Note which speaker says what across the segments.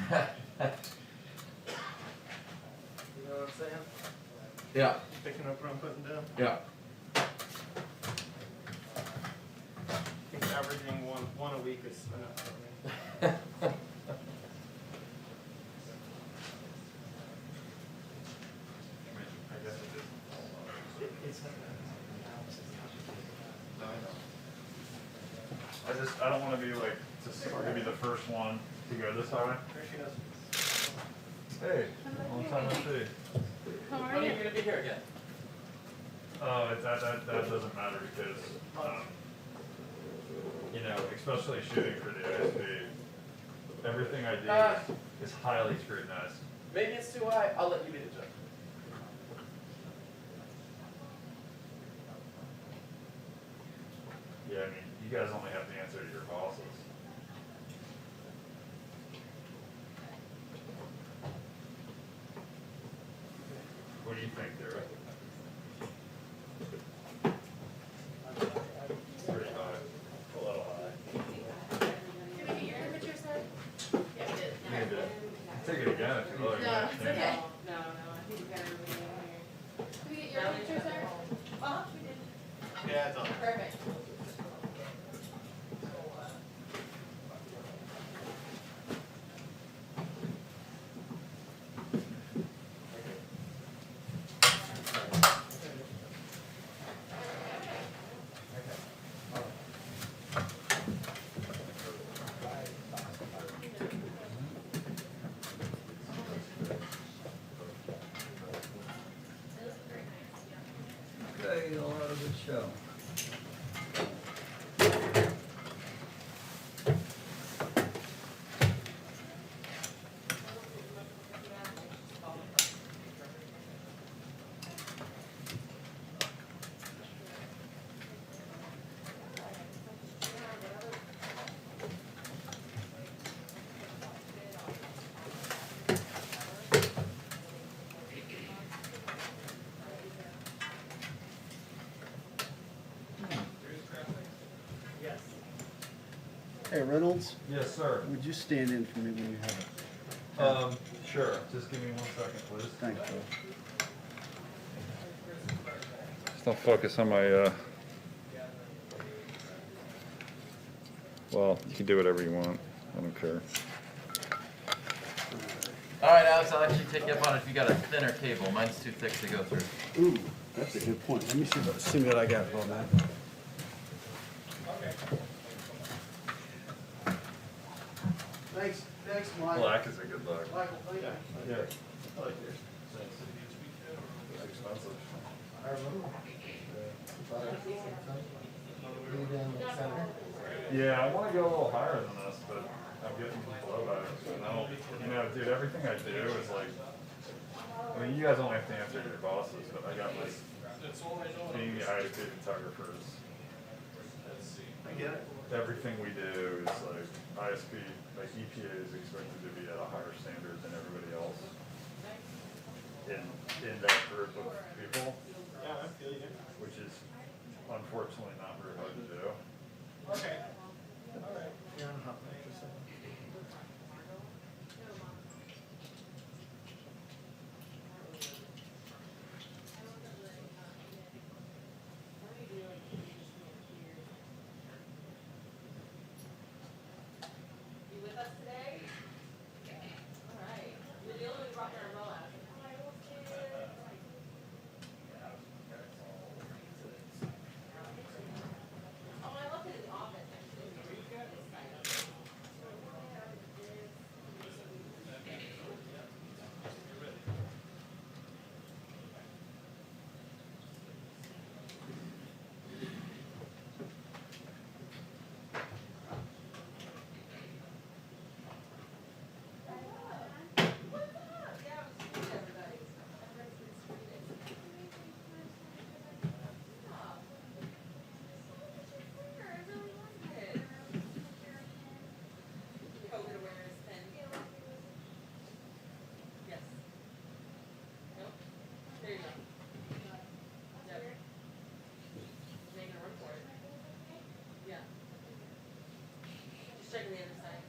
Speaker 1: You know what I'm saying?
Speaker 2: Yeah.
Speaker 1: Picking up what I'm putting down.
Speaker 2: Yeah.
Speaker 1: I think averaging one a week is enough for me.
Speaker 3: I guess it is.
Speaker 1: It's
Speaker 3: I don't want to be like, just maybe the first one to go this way.
Speaker 1: There she goes.
Speaker 3: Hey, long time no see.
Speaker 4: How
Speaker 2: When
Speaker 4: are
Speaker 2: are you
Speaker 4: you?
Speaker 2: gonna be here again?
Speaker 3: That doesn't matter because, you know, especially shooting for the ISP, everything I do is highly scrutinized.
Speaker 2: Maybe it's too high. I'll let you be the judge.
Speaker 3: Yeah, I mean, you guys only have to answer to your bosses. What do you think, Derek? Pretty high. A little high.
Speaker 4: Can we get your temperature, sir? Yes, it is.
Speaker 3: Maybe. Take it again if you like.
Speaker 4: No, it's okay.
Speaker 5: No, I think we got everybody in here.
Speaker 4: Can we get your temperature, sir?
Speaker 5: We did.
Speaker 1: Yeah, it's on.
Speaker 4: Perfect.
Speaker 6: Okay, you'll have a good show.
Speaker 1: Yes.
Speaker 6: Hey, Reynolds,
Speaker 3: Yes, sir.
Speaker 6: would you stand in for me when you have it?
Speaker 3: Sure. Just give me 1 second, please.
Speaker 6: Thanks, Bill.
Speaker 3: Just don't focus on my, well, you can do whatever you want. I don't care.
Speaker 2: All right, Alex. I'll actually take you up on it if you got a thinner cable. Mine's too thick to go through.
Speaker 6: Ooh, that's a good point. Let me see what I got, Bill, man. Thanks, Mike.
Speaker 3: Black is a good look.
Speaker 6: Michael, thank you.
Speaker 3: Yeah. I like yours. It's expensive.
Speaker 6: I remember.
Speaker 3: Yeah, I want to go a little higher than this, but I'm getting blowback. No, you know, dude, everything I do is like, I mean, you guys only have to answer to your bosses, but I got like, being the ISP photographers,
Speaker 1: I get it.
Speaker 3: everything we do is like, ISP, like EPA is expected to be at a higher standard than everybody else in that group of people,
Speaker 1: Yeah, I feel you.
Speaker 3: which is unfortunately not very hard to do.
Speaker 1: Okay. All right. You're on hot mic for a second.
Speaker 5: You with us today? All right. You're the only one who brought your umbrella. Oh, I left it in the office, actually. COVID awareness pin. Yes. Nope. There you go. Yep. Making a run for it. Yeah. Just checking the other side.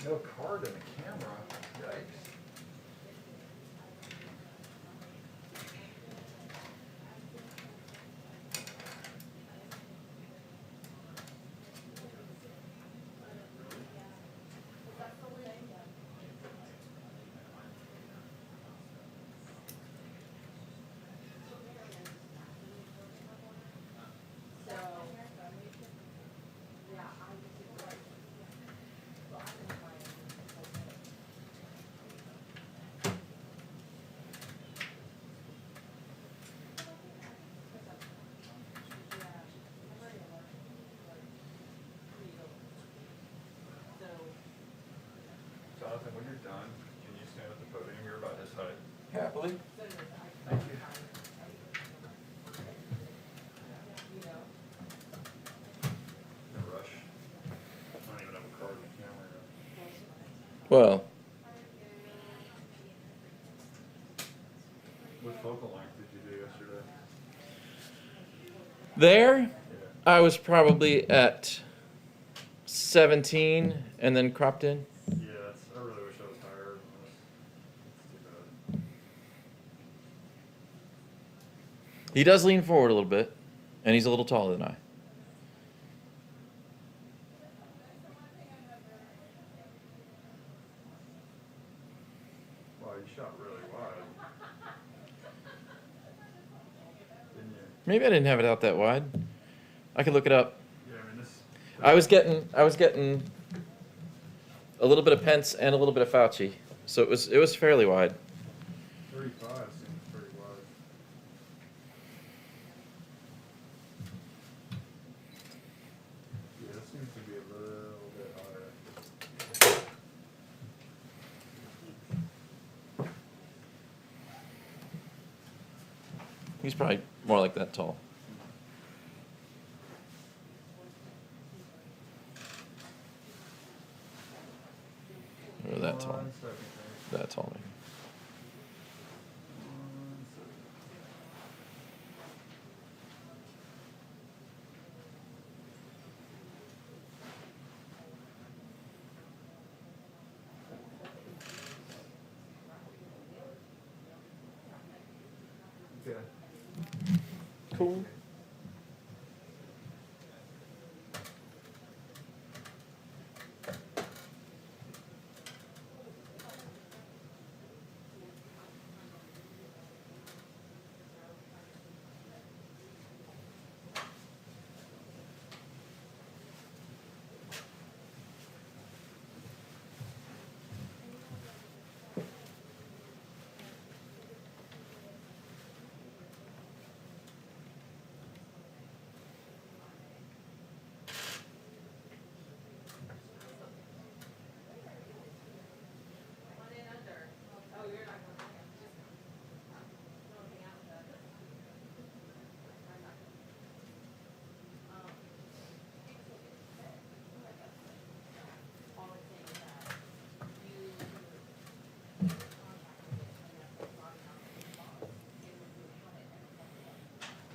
Speaker 3: No card in the camera. Yikes. Jonathan, when you're done, can you stand at the podium? You're about his height.
Speaker 2: Happily.
Speaker 3: Thank you. No rush. I don't even have a card in the camera yet.
Speaker 2: Well,
Speaker 3: What focal length did you do yesterday?
Speaker 2: there,
Speaker 3: Yeah.
Speaker 2: I was probably at 17 and then cropped in.
Speaker 3: Yeah, I really wish I was higher than this. It's too bad.
Speaker 2: He does lean forward a little bit, and he's a little taller than I.
Speaker 3: Wow, you shot really wide. Didn't you?
Speaker 2: Maybe I didn't have it out that wide. I could look it up.
Speaker 3: Yeah, I mean this.
Speaker 2: I was getting a little bit of Pence and a little bit of Fauci, so it was fairly wide.
Speaker 3: 35 seems pretty wide. Yeah, this seems to be a little bit higher.
Speaker 2: He's probably more like that tall. Or that tall.
Speaker 3: 1 second, guys.
Speaker 2: That tall, maybe.
Speaker 3: 1 second. Okay.
Speaker 2: Cool.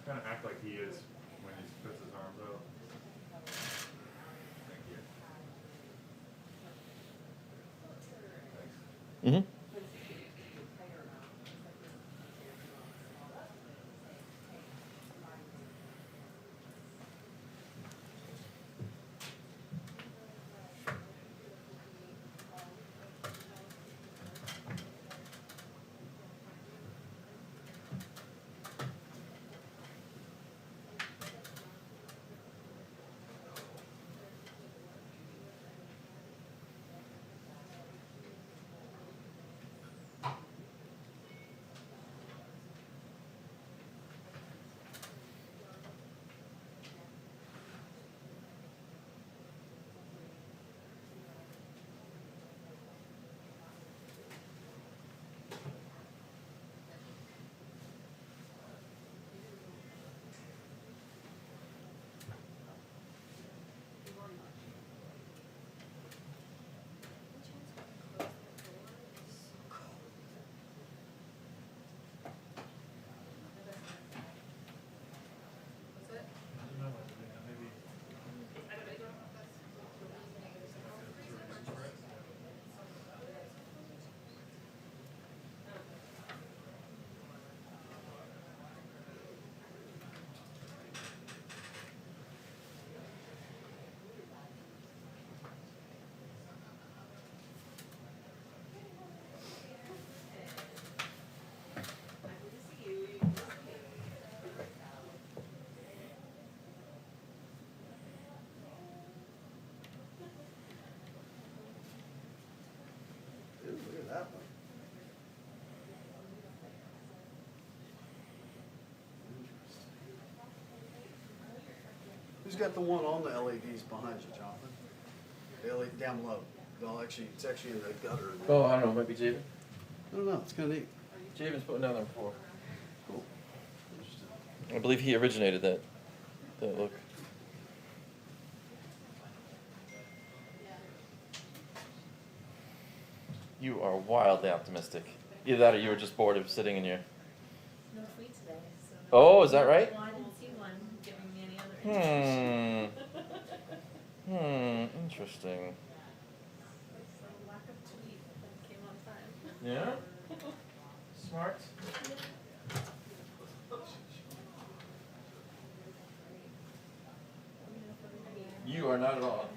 Speaker 3: Kind of act like he is when he puts his arms out. Thank you. Thanks.
Speaker 2: Mm-hmm.
Speaker 6: Who's got the one on the LEDs behind you, Jonathan? The LED down low. Well, actually, it's actually in the gutter. In there.
Speaker 2: Oh, I don't know, maybe Javen?
Speaker 6: I don't know, it's kinda neat.
Speaker 2: Javen's putting down there before.
Speaker 6: Cool. Interesting.
Speaker 2: I believe he originated that look. You are wildly optimistic. Either that or you were just bored of sitting in your...
Speaker 5: No tweet today, so.
Speaker 2: Oh, is that right?
Speaker 5: Well, I didn't see one giving me any other information.
Speaker 2: Interesting.
Speaker 5: So lack of tweet that came on time.
Speaker 2: Yeah? Smart. You are not at all.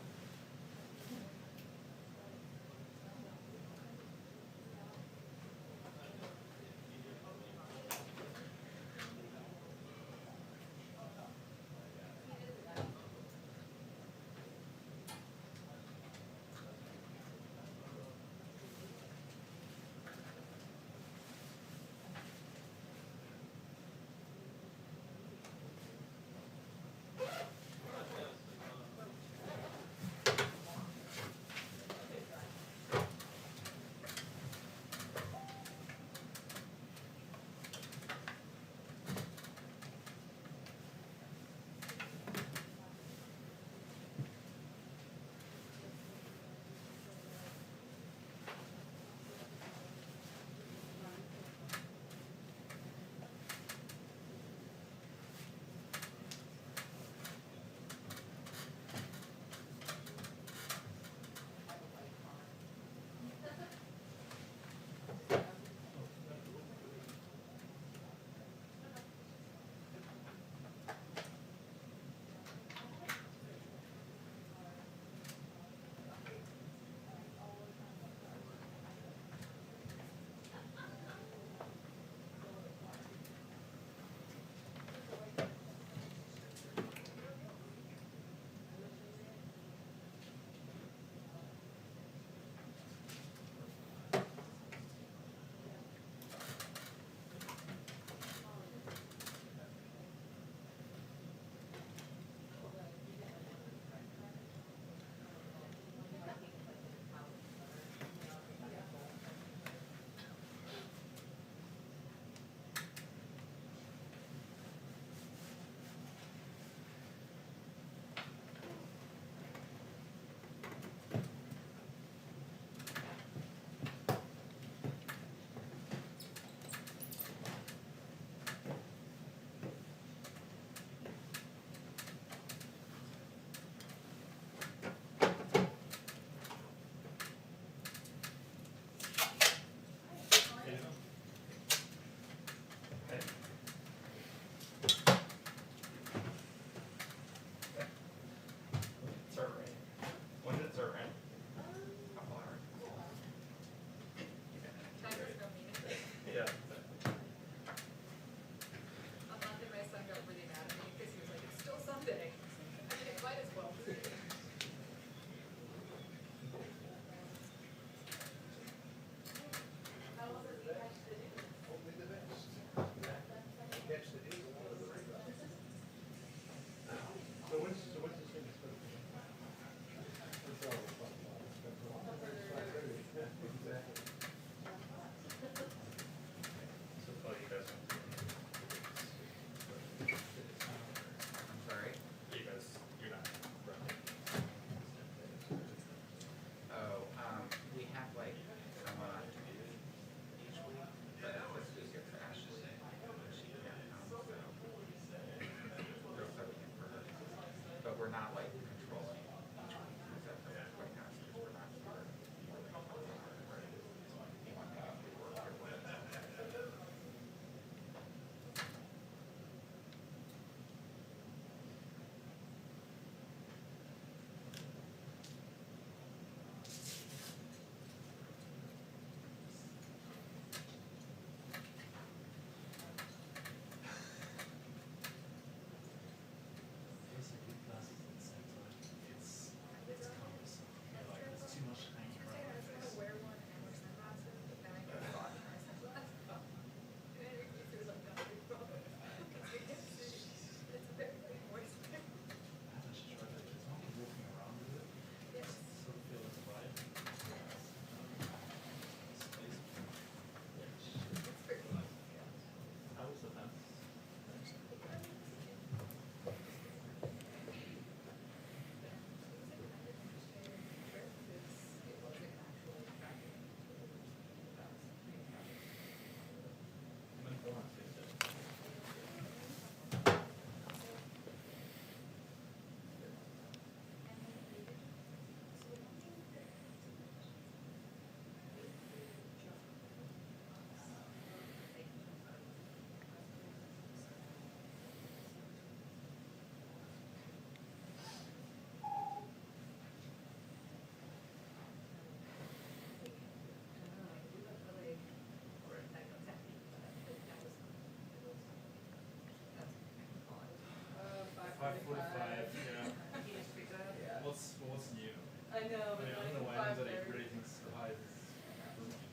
Speaker 5: I know, but
Speaker 3: Yeah, I
Speaker 5: like
Speaker 3: don't know why anybody
Speaker 5: 5:30.
Speaker 3: raising skies.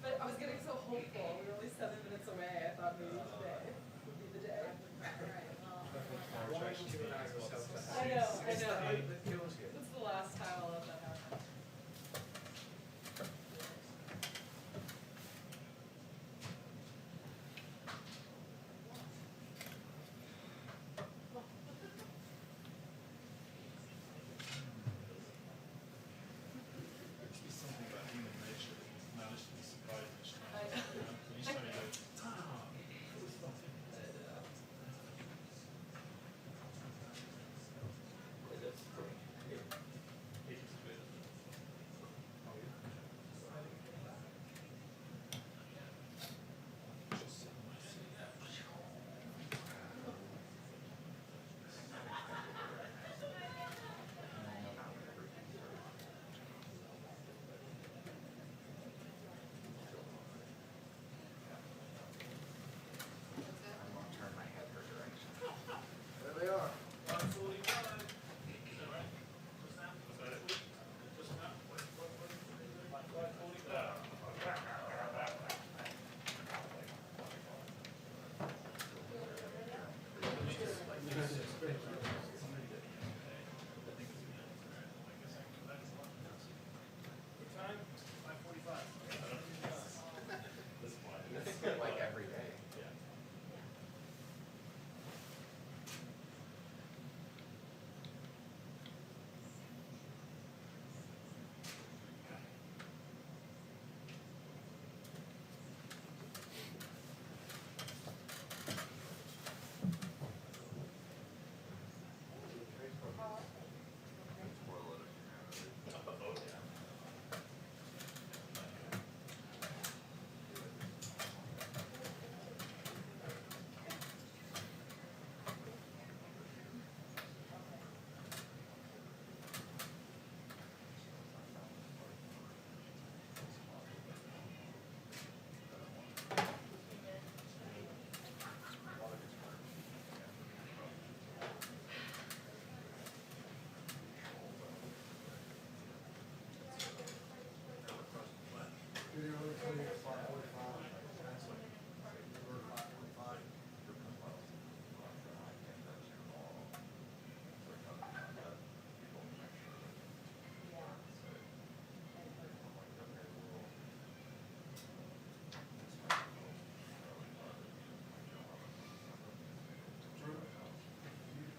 Speaker 5: But I was getting so hopeful. We were only 7 minutes away. I thought maybe today would be the day. I know, I know. It's the last time I'll let that happen.
Speaker 3: Must be something about human nature that he's managed to be surprised each time.
Speaker 5: I know.
Speaker 3: You know? Each time he goes, Tom.
Speaker 6: There they are.
Speaker 7: Like every day.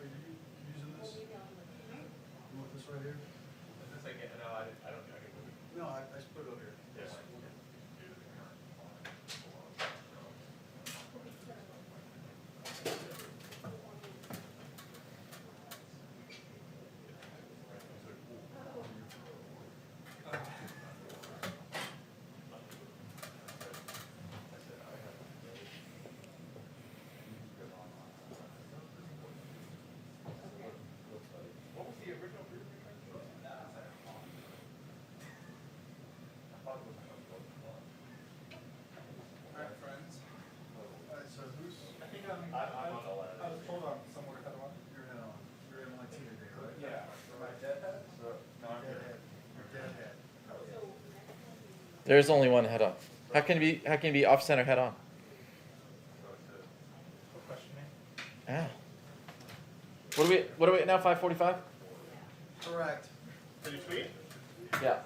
Speaker 6: Are you using this? You want this right here?
Speaker 7: I don't know.
Speaker 6: No, I just put it over here.
Speaker 3: Yes.
Speaker 7: What was the original group?
Speaker 6: Alright, friends. Alright, so who's?
Speaker 1: I think
Speaker 7: I'm on the left.
Speaker 1: I was told I'm somewhere to cut one.
Speaker 6: You're in on. You're in MIT today, right?
Speaker 1: Yeah. My deadhead?
Speaker 3: No, I'm here.
Speaker 6: Deadhead. You're deadhead.
Speaker 2: There's only one head on. How can you be off center head on?
Speaker 1: What question, me?
Speaker 2: Ah. What are we at now? 5:45?
Speaker 6: Correct.
Speaker 1: Did you tweet?
Speaker 2: Yeah.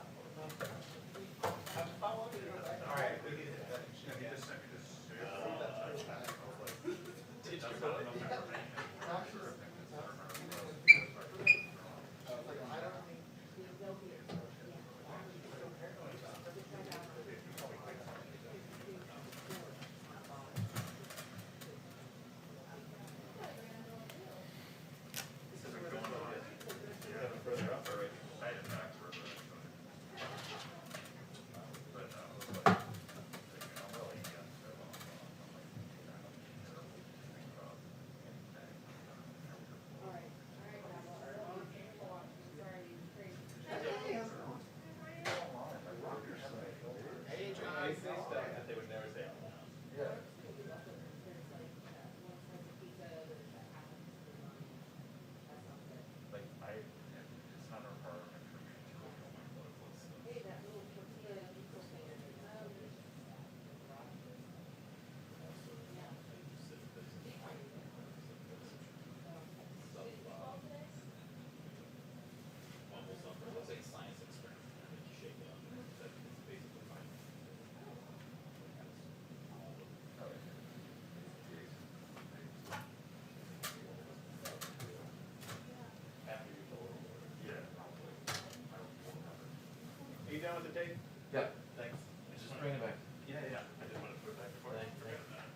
Speaker 1: down with the tape?
Speaker 2: Yeah.
Speaker 1: Thanks.
Speaker 2: Just bring it back.
Speaker 1: Yeah, yeah. I just want to put it back before I forget that.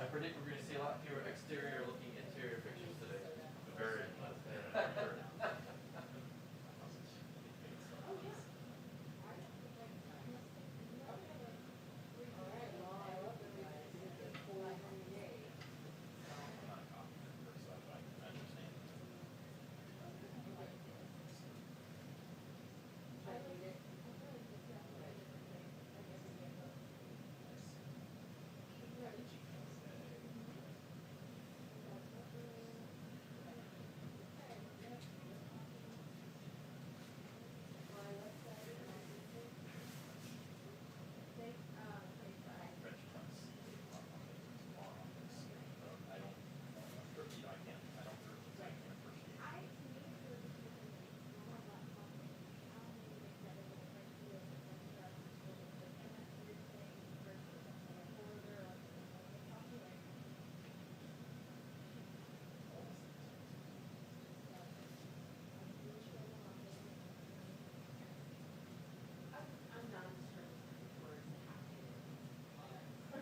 Speaker 2: I predict we're gonna see a lot fewer exterior looking interior pictures today.
Speaker 3: Very.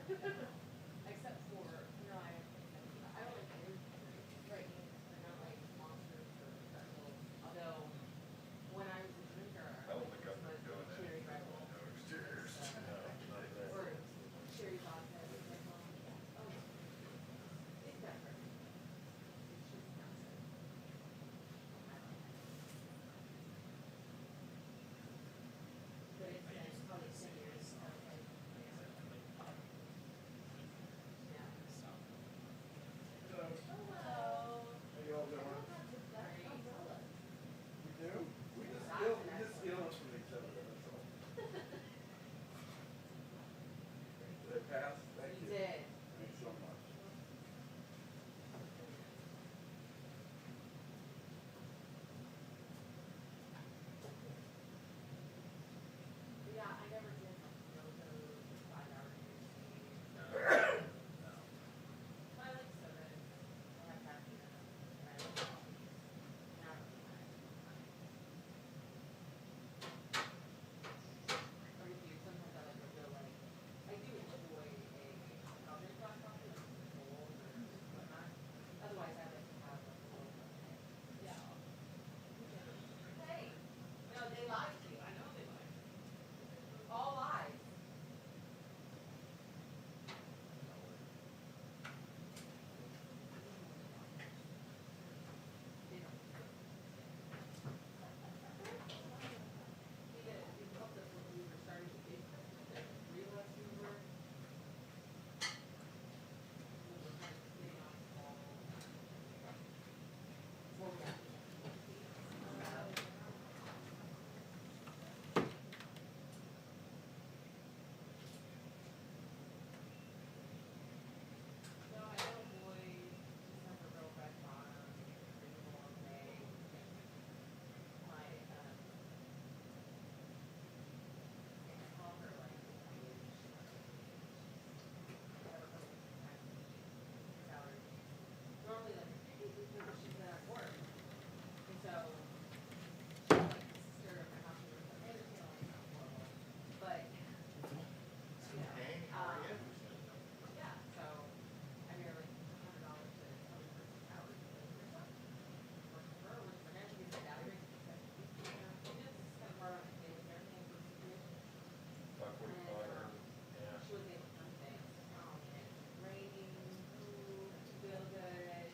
Speaker 5: Except for, you know, I don't like weird drinks. They're not like monsters or special. Although, when I was a drinker,
Speaker 3: I don't think I'm
Speaker 5: was
Speaker 3: doing
Speaker 5: cherry
Speaker 3: anything
Speaker 5: Red
Speaker 3: with
Speaker 5: Bull.
Speaker 3: no exteriors.
Speaker 5: Or cherry vodka with Red Bull. Oh, it's different. It's just not good. I like it. But it's probably 10 years. Yeah. Hello.
Speaker 1: How you all doing? You do? We just steal them from each other, that's all. Did it pass? Thank
Speaker 5: You
Speaker 1: you.
Speaker 5: did.
Speaker 1: Thanks so much.
Speaker 5: Yeah, I never did go those 5 hour days. I like soda. I like caffeine. I like coffee. Not really my Or you do, sometimes I like a real like, I do enjoy a I'll drink black coffee like cold or whatnot. Otherwise I like to have like a little yeah. Hey, no, they lied to you. I know they lied to you. All lies. They don't. You helped us when we were starting to big Christmas and realized we were kind of getting on small. Well, yeah. No, I don't avoid December real red bottom, reasonable in May. My, call her like salary. Normally like, she's been at work. And so, she's like the sister of my house, and like, hey, there's no like, not horrible. But, you know, yeah, so I hear like $100 to cover for 6 hours. Like, works for her, works for him, she gets a salary. You know, this is kind of hard on my family and everything for the situation.
Speaker 3: About 45. Yeah.
Speaker 5: She was able to come things. And it's raining, ooh, feel good.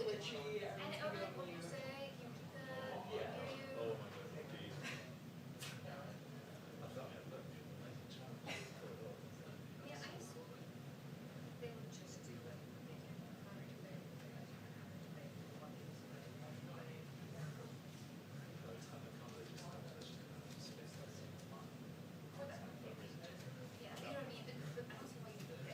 Speaker 5: glitchy.
Speaker 4: And over like what you say, can you keep the, hear you? Yeah, I assume they would just do it. They can monitor their. Yeah, you know what I mean, but I don't see why you would.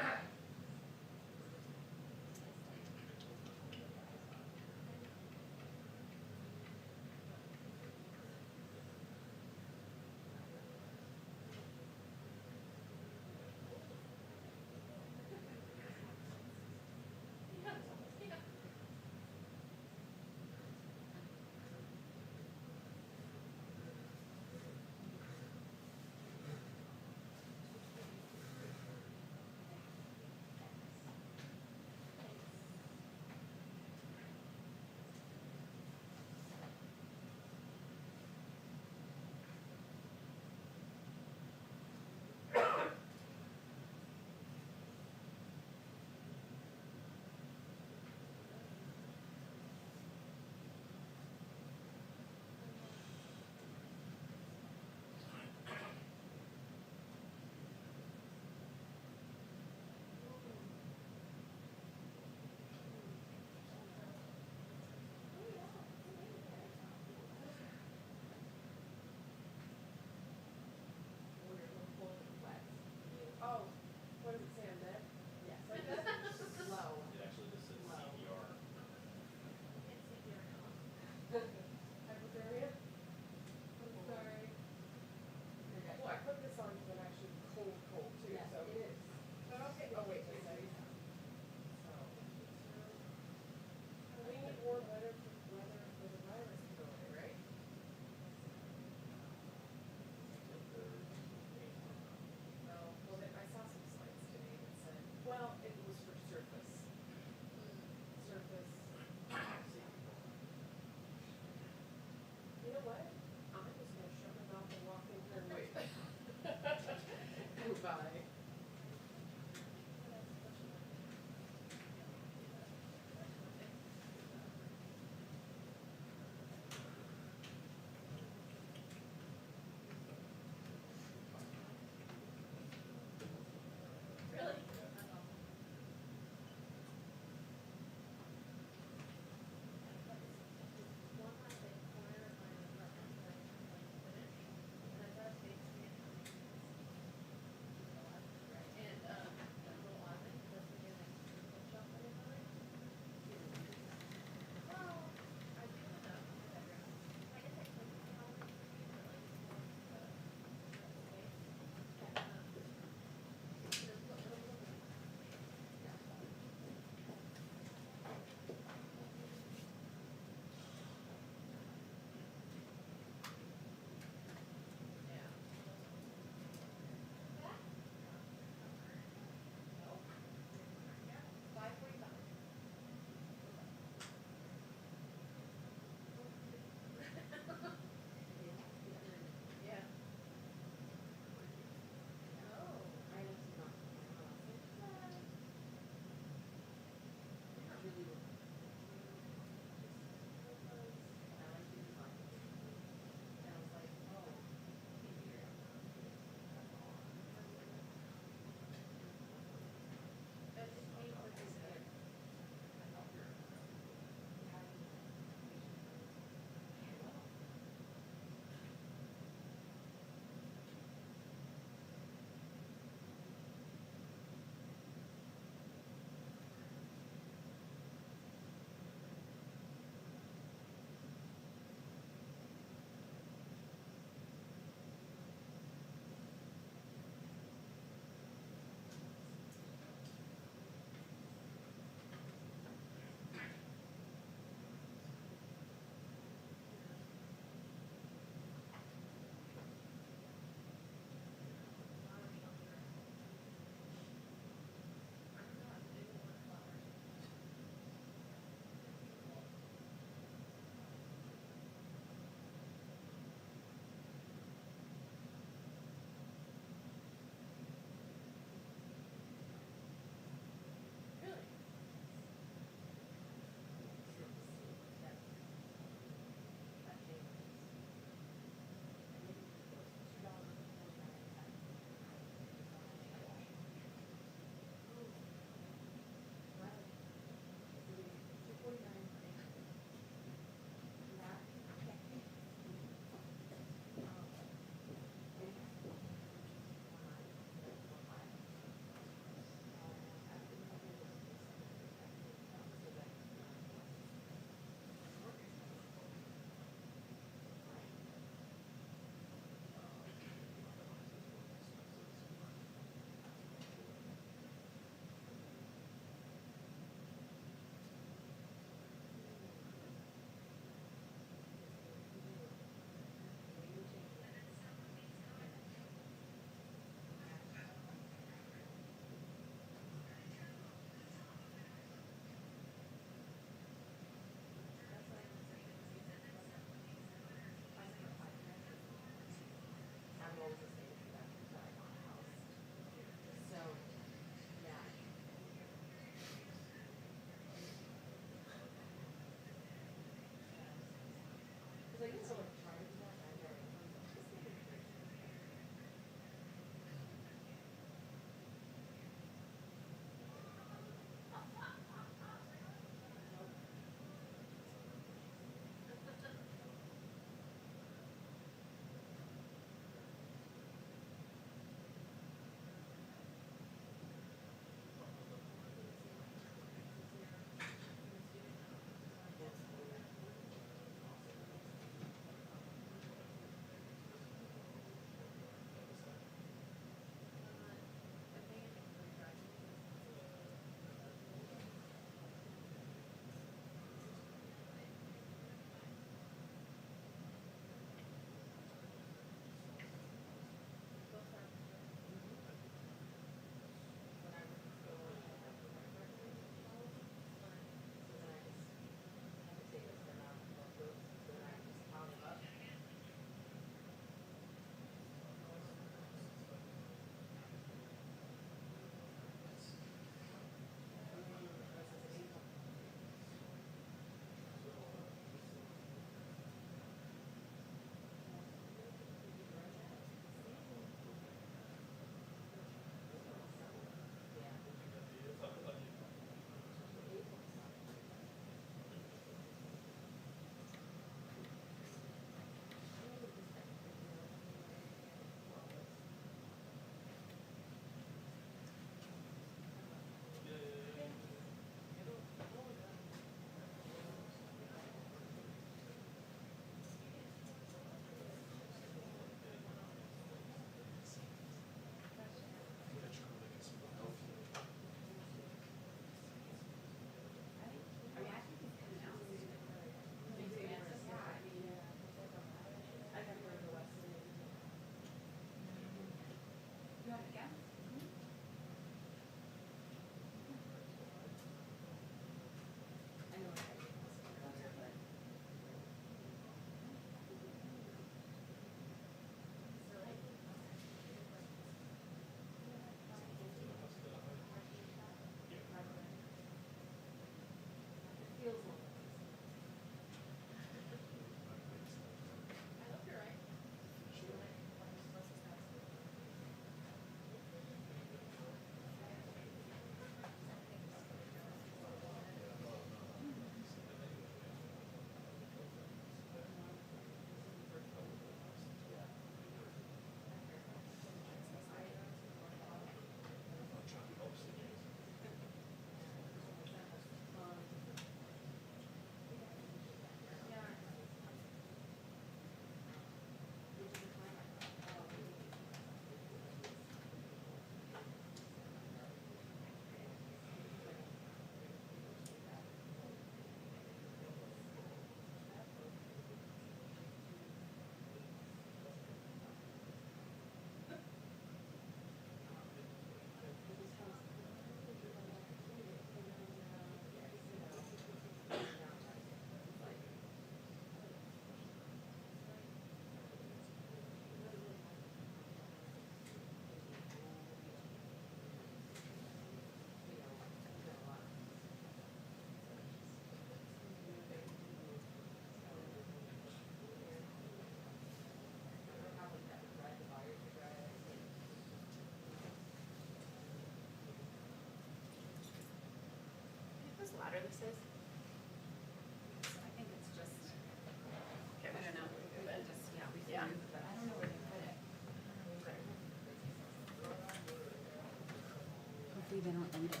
Speaker 8: into it.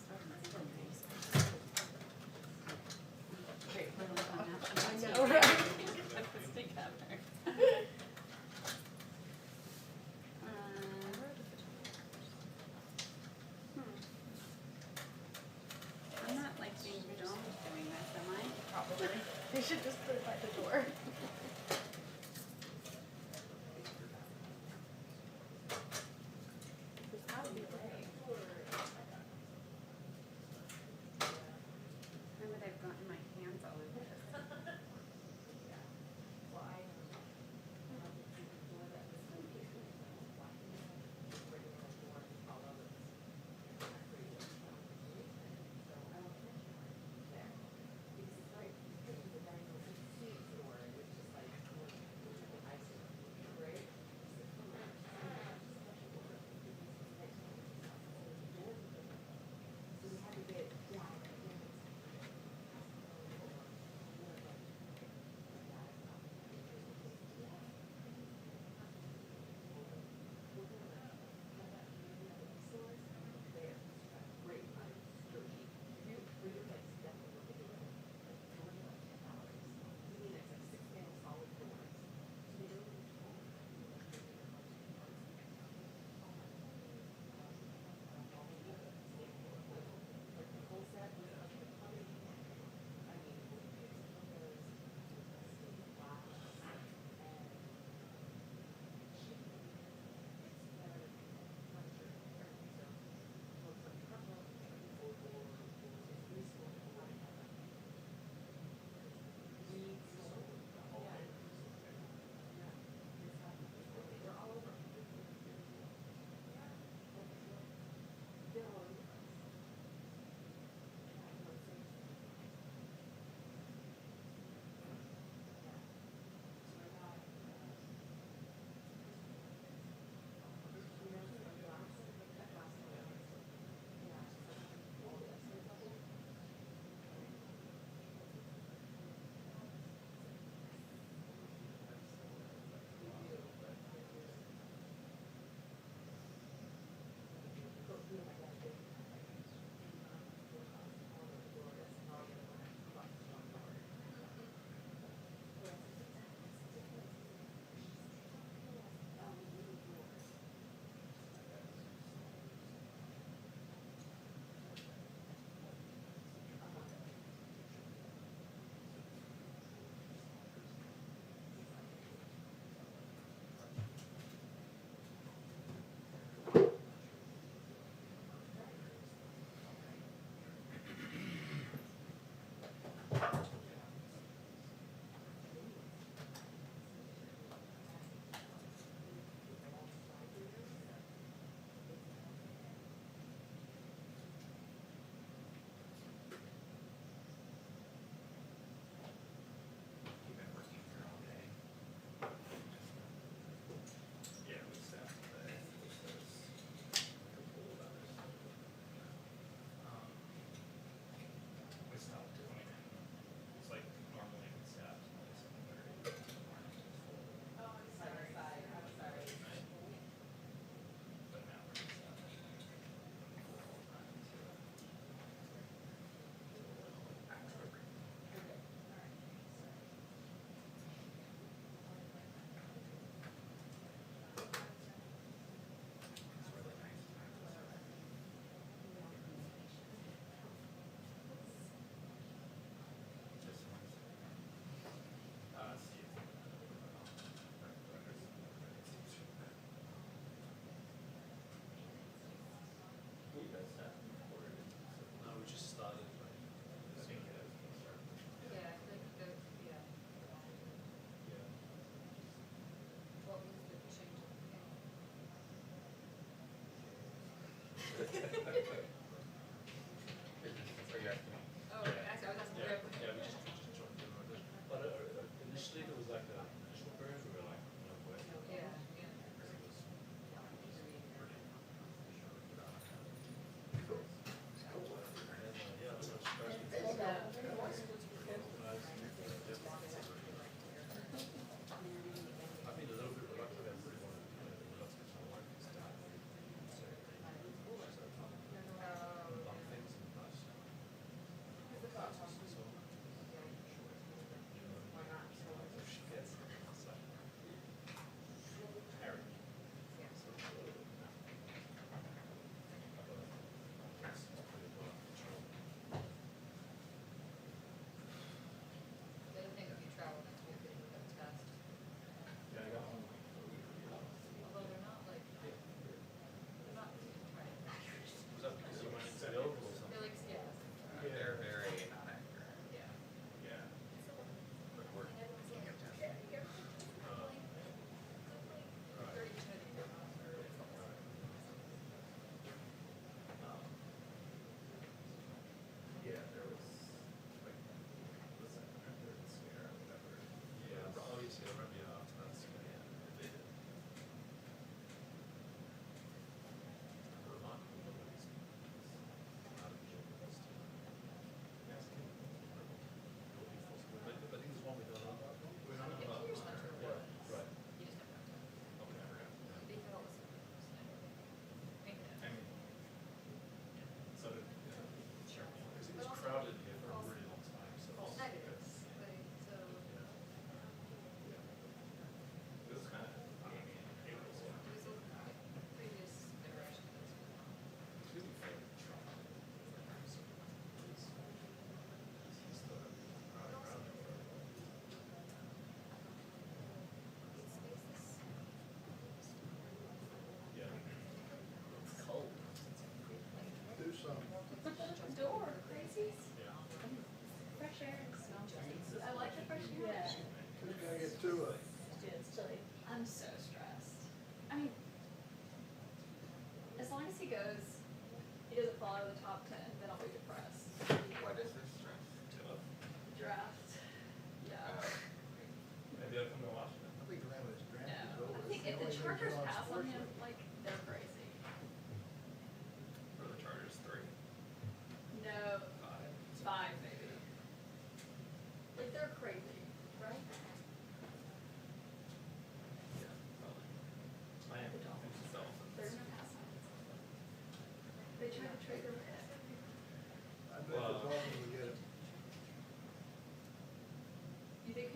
Speaker 8: Starting to feel nice. Great, we're on now.
Speaker 5: I know, right?
Speaker 8: Put this together. I'm not like being dumb doing this, am I?
Speaker 5: Probably. They should just put it by the door. There's gotta be a way.
Speaker 8: Now that I've gotten my hands all over this.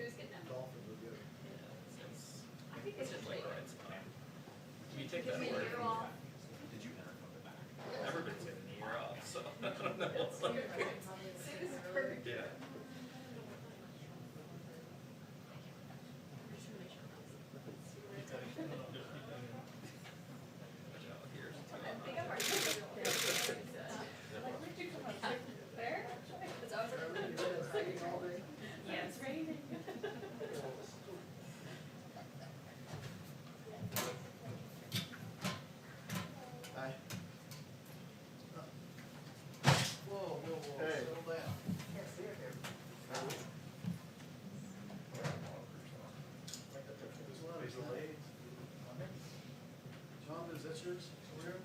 Speaker 5: Who's getting that?
Speaker 6: Dolphins are good.
Speaker 5: I think it's just like.
Speaker 7: You take
Speaker 5: Gives
Speaker 7: that
Speaker 5: me an
Speaker 7: word.
Speaker 5: ear off.
Speaker 7: Did you enter from the back? Everybody's getting the ear off, so I don't know. Yeah.
Speaker 5: There? It's over. Yeah, it's raining.
Speaker 6: Hi. Whoa,
Speaker 1: Hey.
Speaker 6: settle down.
Speaker 1: Can't see it here.
Speaker 6: There's one of these ladies. John, is that yours? Over here?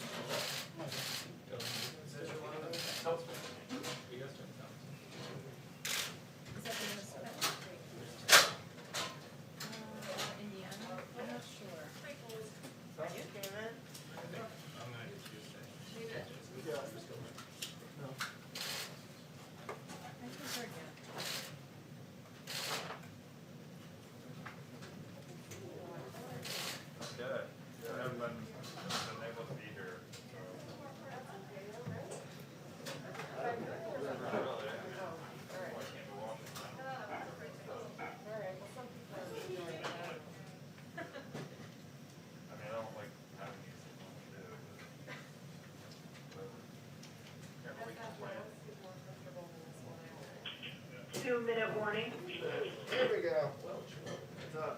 Speaker 6: Is that your one?
Speaker 7: You guys turn it down.
Speaker 8: Is that the most special? Indiana? I'm not sure.
Speaker 1: You came in?
Speaker 7: I'm gonna do Tuesday.
Speaker 1: Yeah. No.
Speaker 8: I prefer you.
Speaker 3: Okay, I haven't been able to be here. I mean, I don't like having these things to do, but. Can't really complain.
Speaker 9: 2-minute warning.
Speaker 1: Here we go. What's up?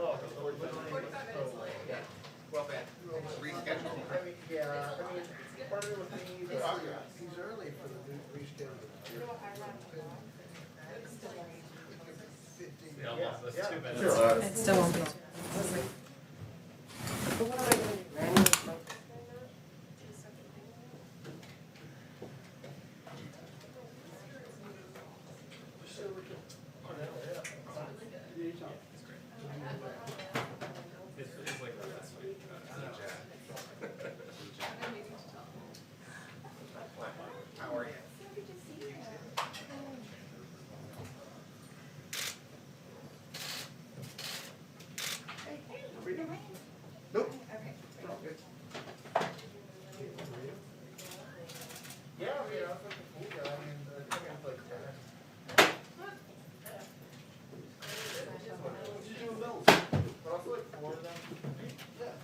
Speaker 1: Oh, we're literally.
Speaker 5: 45 minutes late.
Speaker 1: Yeah.
Speaker 7: Well, Ben, reschedule.
Speaker 1: I mean, yeah, I mean, part of it was me, but
Speaker 6: He's early for the new reschedule.
Speaker 7: Yeah, that's
Speaker 1: yeah.
Speaker 7: 2 minutes.
Speaker 1: Sure.
Speaker 8: It still won't be.
Speaker 7: It's like last week. How are you?
Speaker 1: Nope. Oh, good. Yeah, I mean, I was like a cool guy, I mean, I think I'm like that.
Speaker 6: What you doing, Mills?
Speaker 1: But also like 4 of them.
Speaker 6: Yeah.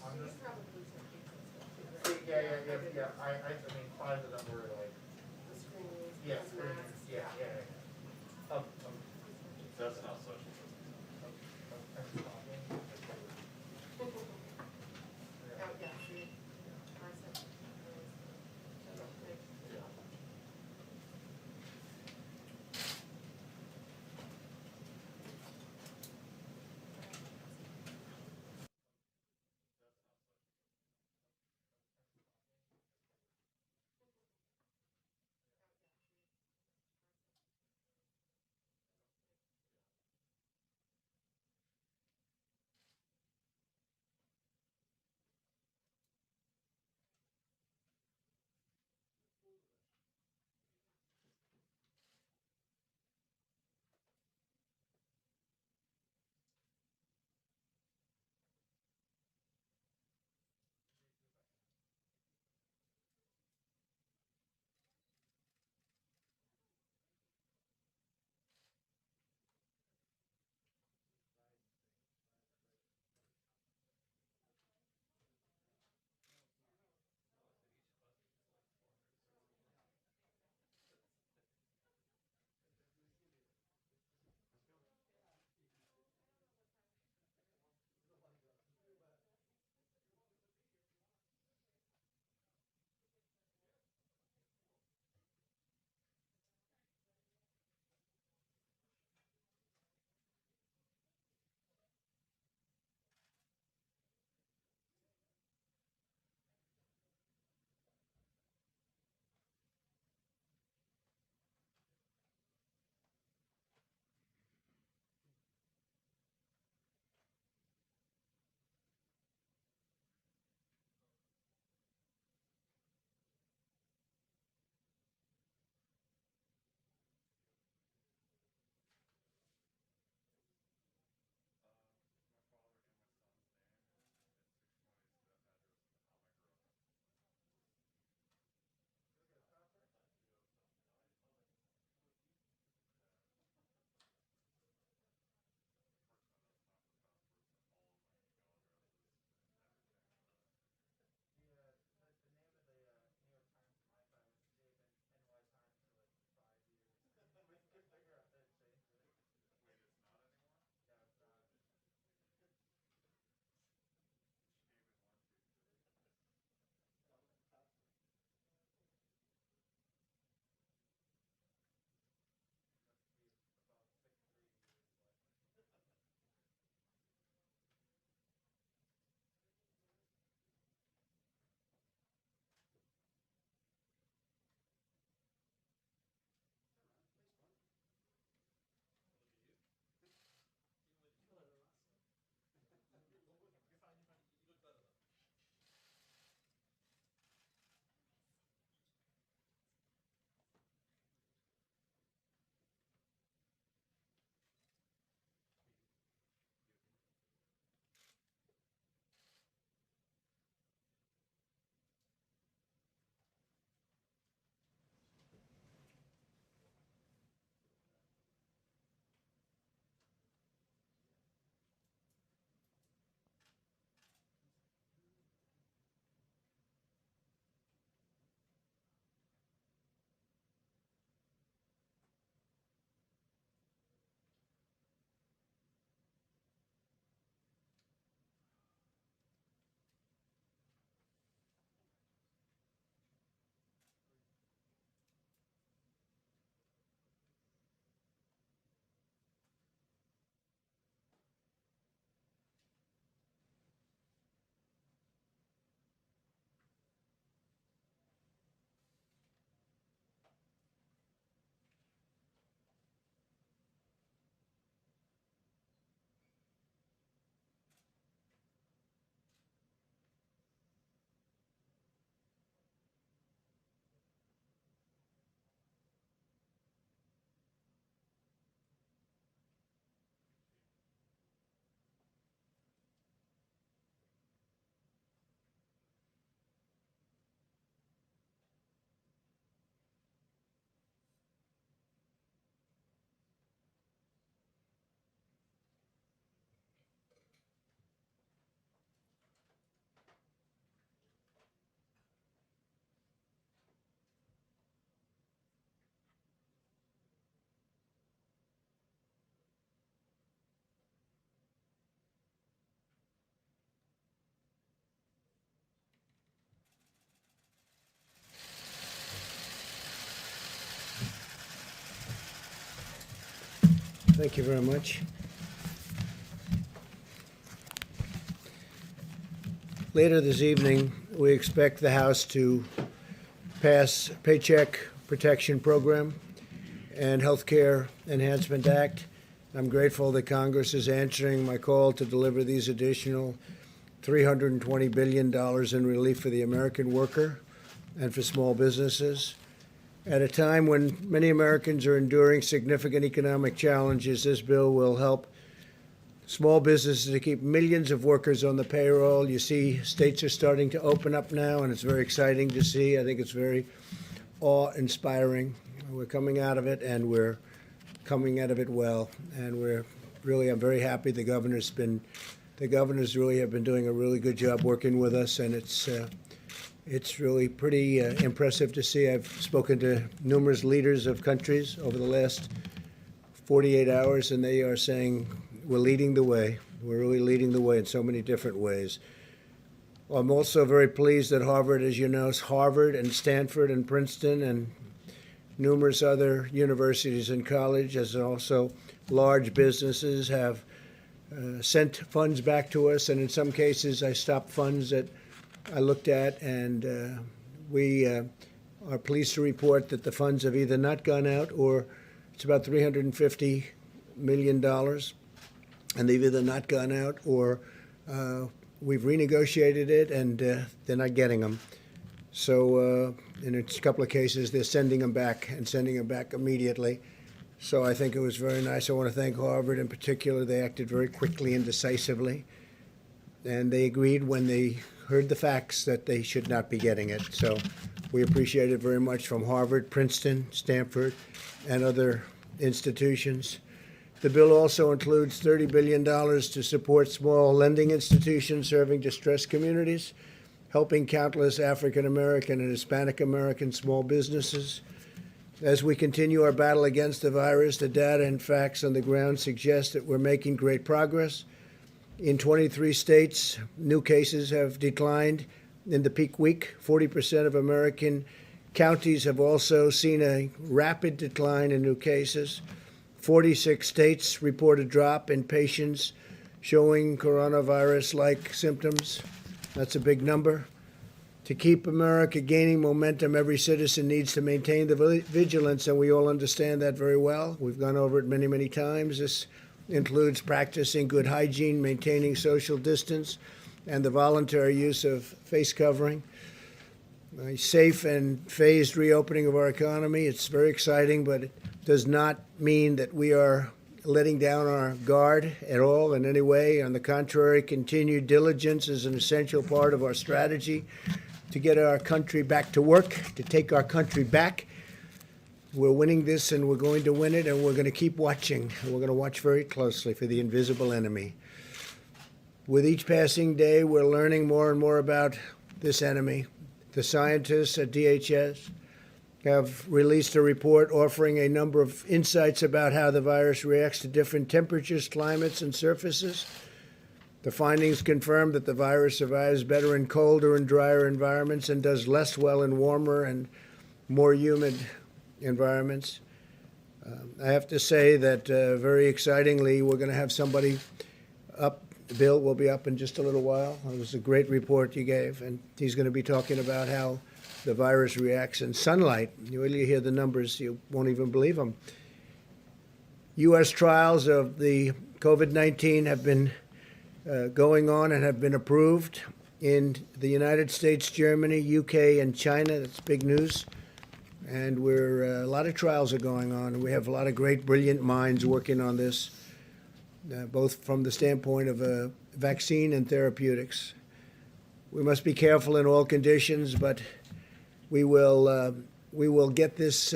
Speaker 1: I'm just. Yeah, I mean, 5 of them were like. Yeah, screens, yeah.
Speaker 3: That's not social.
Speaker 10: Thank you very much. Later this evening, we expect the House to pass Paycheck Protection Program and Healthcare Enhancement Act. I'm grateful that Congress is answering my call to deliver these additional $320 billion in relief for the American worker and for small businesses. At a time when many Americans are enduring significant economic challenges, this bill will help small businesses to keep millions of workers on the payroll. You see, states are starting to open up now, and it's very exciting to see. I think it's very awe-inspiring. We're coming out of it, and we're coming out of it well. And I'm very happy the governors really have been doing a really good job working with us, and it's really pretty impressive to see. I've spoken to numerous leaders of countries over the last 48 hours, and they are saying we're leading the way. We're really leading the way in so many different ways. I'm also very pleased that Harvard, as you know, Harvard and Stanford and Princeton and numerous other universities and colleges, and also large businesses have sent funds back to us, and in some cases I stopped funds that I looked at, and we are pleased to report that the funds have either not gone out, or it's about $350 million, and they've either not gone out, or we've renegotiated it, and they're not getting them. So in a couple of cases, they're sending them back immediately. So I think it was very nice. I want to thank Harvard in particular. They acted very quickly and decisively, and they agreed when they heard the facts that they should not be getting it. So we appreciate it very much from Harvard, Princeton, Stanford, and other institutions. The bill also includes $30 billion to support small lending institutions serving distressed communities, helping countless African American and Hispanic American small businesses. As we continue our battle against the virus, the data and facts on the ground suggest that we're making great progress. In 23 states, new cases have declined in the peak week. 40% of American counties have also seen a rapid decline in new cases. 46 states report a drop in patients showing coronavirus-like symptoms. That's a big number. To keep America gaining momentum, every citizen needs to maintain the vigilance, and we all understand that very well. We've gone over it many, many times. This includes practicing good hygiene, maintaining social distance, and the voluntary use of face covering. A safe and phased reopening of our economy. It's very exciting, but it does not mean that we are letting down our guard at all in any way. On the contrary, continued diligence is an essential part of our strategy to get our country back to work, to take our country back. We're winning this, and we're going to win it, and we're going to keep watching. And we're going to watch very closely for the invisible enemy. With each passing day, we're learning more and more about this enemy. The scientists at DHS have released a report offering a number of insights about how the virus reacts to different temperatures, climates, and surfaces. The findings confirm that the virus survives better in colder and drier environments and does less well in warmer and more humid environments. I have to say that very excitingly, we're going to have somebody up. Bill will be up in just a little while. It was a great report you gave, and he's going to be talking about how the virus reacts in sunlight. You really hear the numbers, you won't even believe them. U.S. trials of the COVID-19 have been going on and have been approved in the United States, Germany, UK, and China. That's big news. And a lot of trials are going on. We have a lot of great, brilliant minds working on this, both from the standpoint of vaccine and therapeutics. We must be careful in all conditions, but we will get this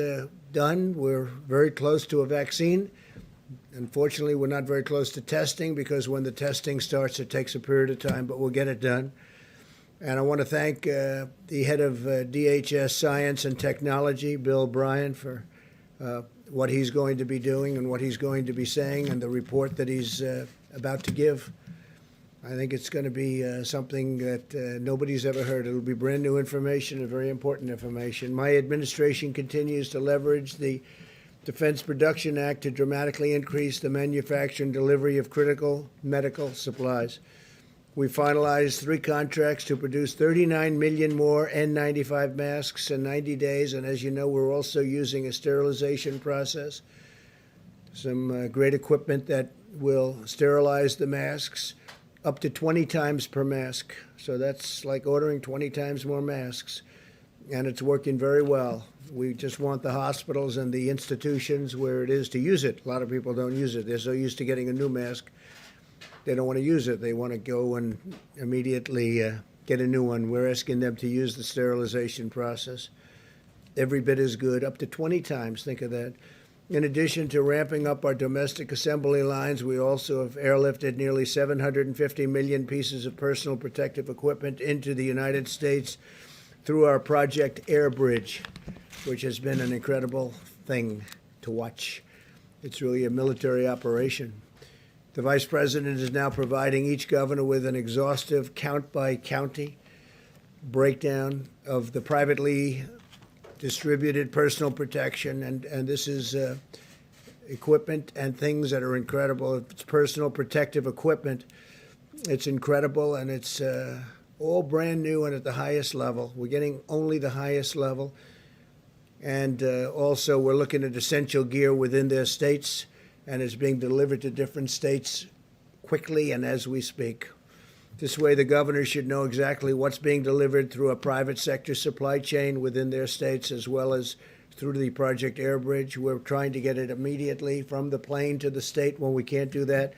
Speaker 10: done. We're very close to a vaccine. Unfortunately, we're not very close to testing, because when the testing starts, it takes a period of time, but we'll get it done. And I want to thank the head of DHS Science and Technology, Bill Bryant, for what he's going to be doing and what he's going to be saying, and the report that he's about to give. I think it's going to be something that nobody's ever heard. It'll be brand new information and very important information. My administration continues to leverage the Defense Production Act to dramatically increase the manufacture and delivery of critical medical supplies. We finalized 3 contracts to produce 39 million more N95 masks in 90 days, and as you know, we're also using a sterilization process. Some great equipment that will sterilize the masks up to 20 times per mask. So that's like ordering 20 times more masks, and it's working very well. We just want the hospitals and the institutions where it is to use it. A lot of people don't use it. They're so used to getting a new mask, they don't want to use it. They want to go and immediately get a new one. We're asking them to use the sterilization process. Every bit as good, up to 20 times, think of that. In addition to ramping up our domestic assembly lines, we also have airlifted nearly 750 million pieces of personal protective equipment into the United States through our Project Air Bridge, which has been an incredible thing to watch. It's really a military operation. The Vice President is now providing each governor with an exhaustive count-by-county breakdown of the privately distributed personal protection, and this is equipment and things that are incredible. It's personal protective equipment. It's incredible, and it's all brand new and at the highest level. We're getting only the highest level. And also, we're looking at essential gear within their states, and it's being delivered to different states quickly and as we speak. This way, the governors should know exactly what's being delivered through a private sector supply chain within their states, as well as through the Project Air Bridge. We're trying to get it immediately from the plane to the state. When we can't do that,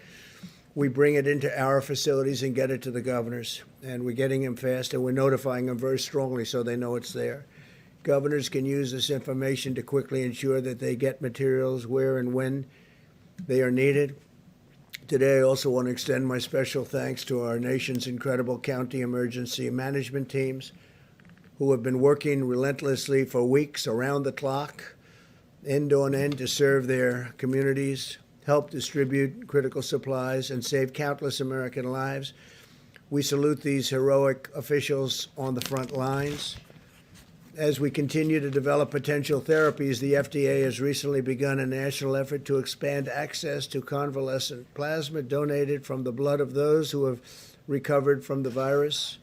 Speaker 10: we bring it into our facilities and get it to the governors. And we're getting them fast, and we're notifying them very strongly so they know it's there. Governors can use this information to quickly ensure that they get materials where and when they are needed. Today, I also want to extend my special thanks to our nation's incredible county emergency management teams who have been working relentlessly for weeks around the clock, end on end, to serve their communities, help distribute critical supplies, and save countless American lives. We salute these heroic officials on the front lines. As we continue to develop potential therapies, the FDA has recently begun a national effort to expand access to convalescent plasma donated from the blood of those who have recovered from the virus.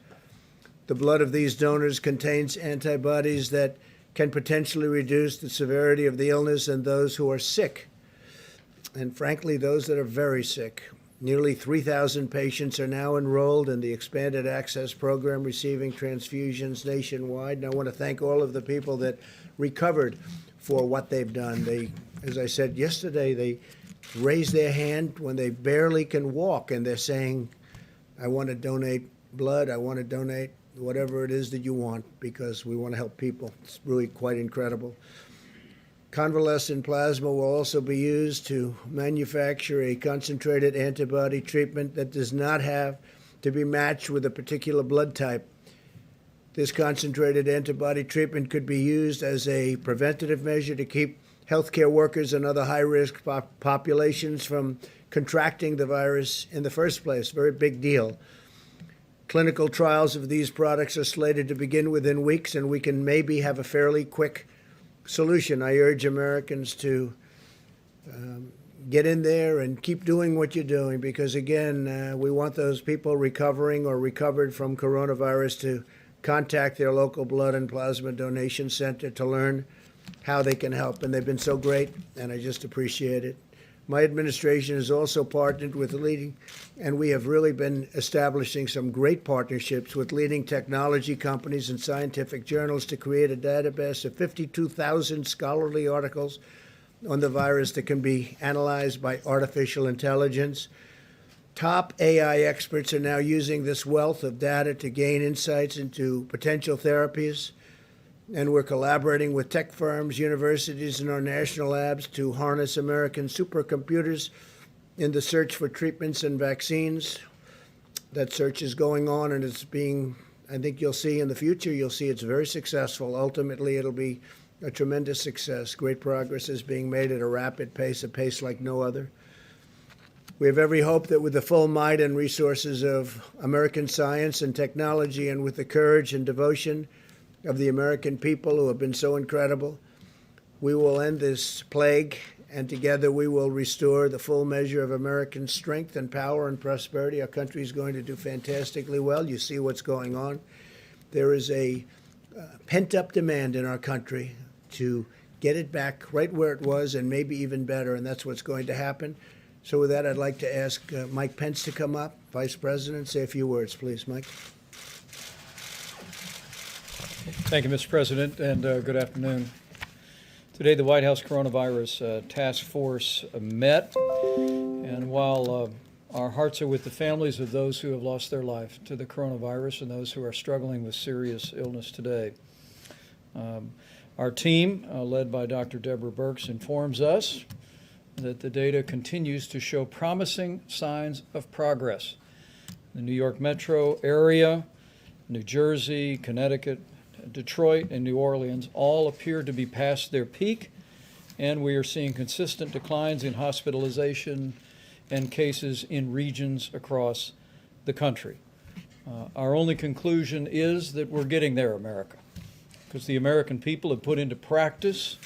Speaker 10: The blood of these donors contains antibodies that can potentially reduce the severity of the illness in those who are sick, and frankly, those that are very sick. Nearly 3,000 patients are now enrolled in the Expanded Access Program, receiving transfusions nationwide. And I want to thank all of the people that recovered for what they've done. They, as I said yesterday, they raise their hand when they barely can walk, and they're saying, I want to donate blood, I want to donate whatever it is that you want, because we want to help people. It's really quite incredible. Convalescent plasma will also be used to manufacture a concentrated antibody treatment that does not have to be matched with a particular blood type. This concentrated antibody treatment could be used as a preventative measure to keep healthcare workers and other high-risk populations from contracting the virus in the first place. Very big deal. Clinical trials of these products are slated to begin within weeks, and we can maybe have a fairly quick solution. I urge Americans to get in there and keep doing what you're doing, because, again, we want those people recovering or recovered from coronavirus to contact their local blood and plasma donation center to learn how they can help. And they've been so great, and I just appreciate it. My administration has also partnered with leading, and we have really been establishing some great partnerships with leading technology companies and scientific journals to create a database of 52,000 scholarly articles on the virus that can be analyzed by artificial intelligence. Top AI experts are now using this wealth of data to gain insights into potential therapies. And we're collaborating with tech firms, universities, and our national labs to harness American supercomputers in the search for treatments and vaccines. That search is going on, and it's being, I think you'll see in the future, you'll see it's very successful. Ultimately, it'll be a tremendous success. Great progress is being made at a rapid pace, a pace like no other. We have every hope that with the full might and resources of American science and technology, and with the courage and devotion of the American people who have been so incredible, we will end this plague, and together we will restore the full measure of American strength and power and prosperity. Our country is going to do fantastically well. You see what's going on. There is a pent-up demand in our country to get it back right where it was and maybe even better, and that's what's going to happen. So with that, I'd like to ask Mike Pence to come up. Vice President, say a few words, please, Mike.
Speaker 11: Thank you, Mr. President, and good afternoon. Today, the White House Coronavirus Task Force met, and while our hearts are with the families of those who have lost their life to the coronavirus and those who are struggling with serious illness today, our team, led by Dr. Deborah Birx, informs us that the data continues to show promising signs of progress. The New York metro area, New Jersey, Connecticut, Detroit, and New Orleans all appear to be past their peak, and we are seeing consistent declines in hospitalization and cases in regions across the country. Our only conclusion is that we're getting there, America, because the American people have put into practice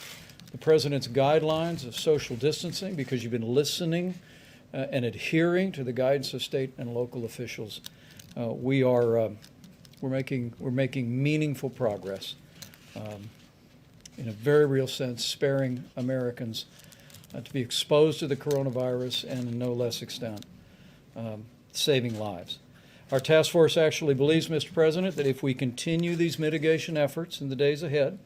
Speaker 11: the President's guidelines of social distancing, because you've been listening and adhering to the guidance of state and local officials. We're making meaningful progress in a very real sense, sparing Americans to be exposed to the coronavirus and in no less extent saving lives. Our task force actually believes, Mr. President, that if we continue these mitigation efforts in the days ahead,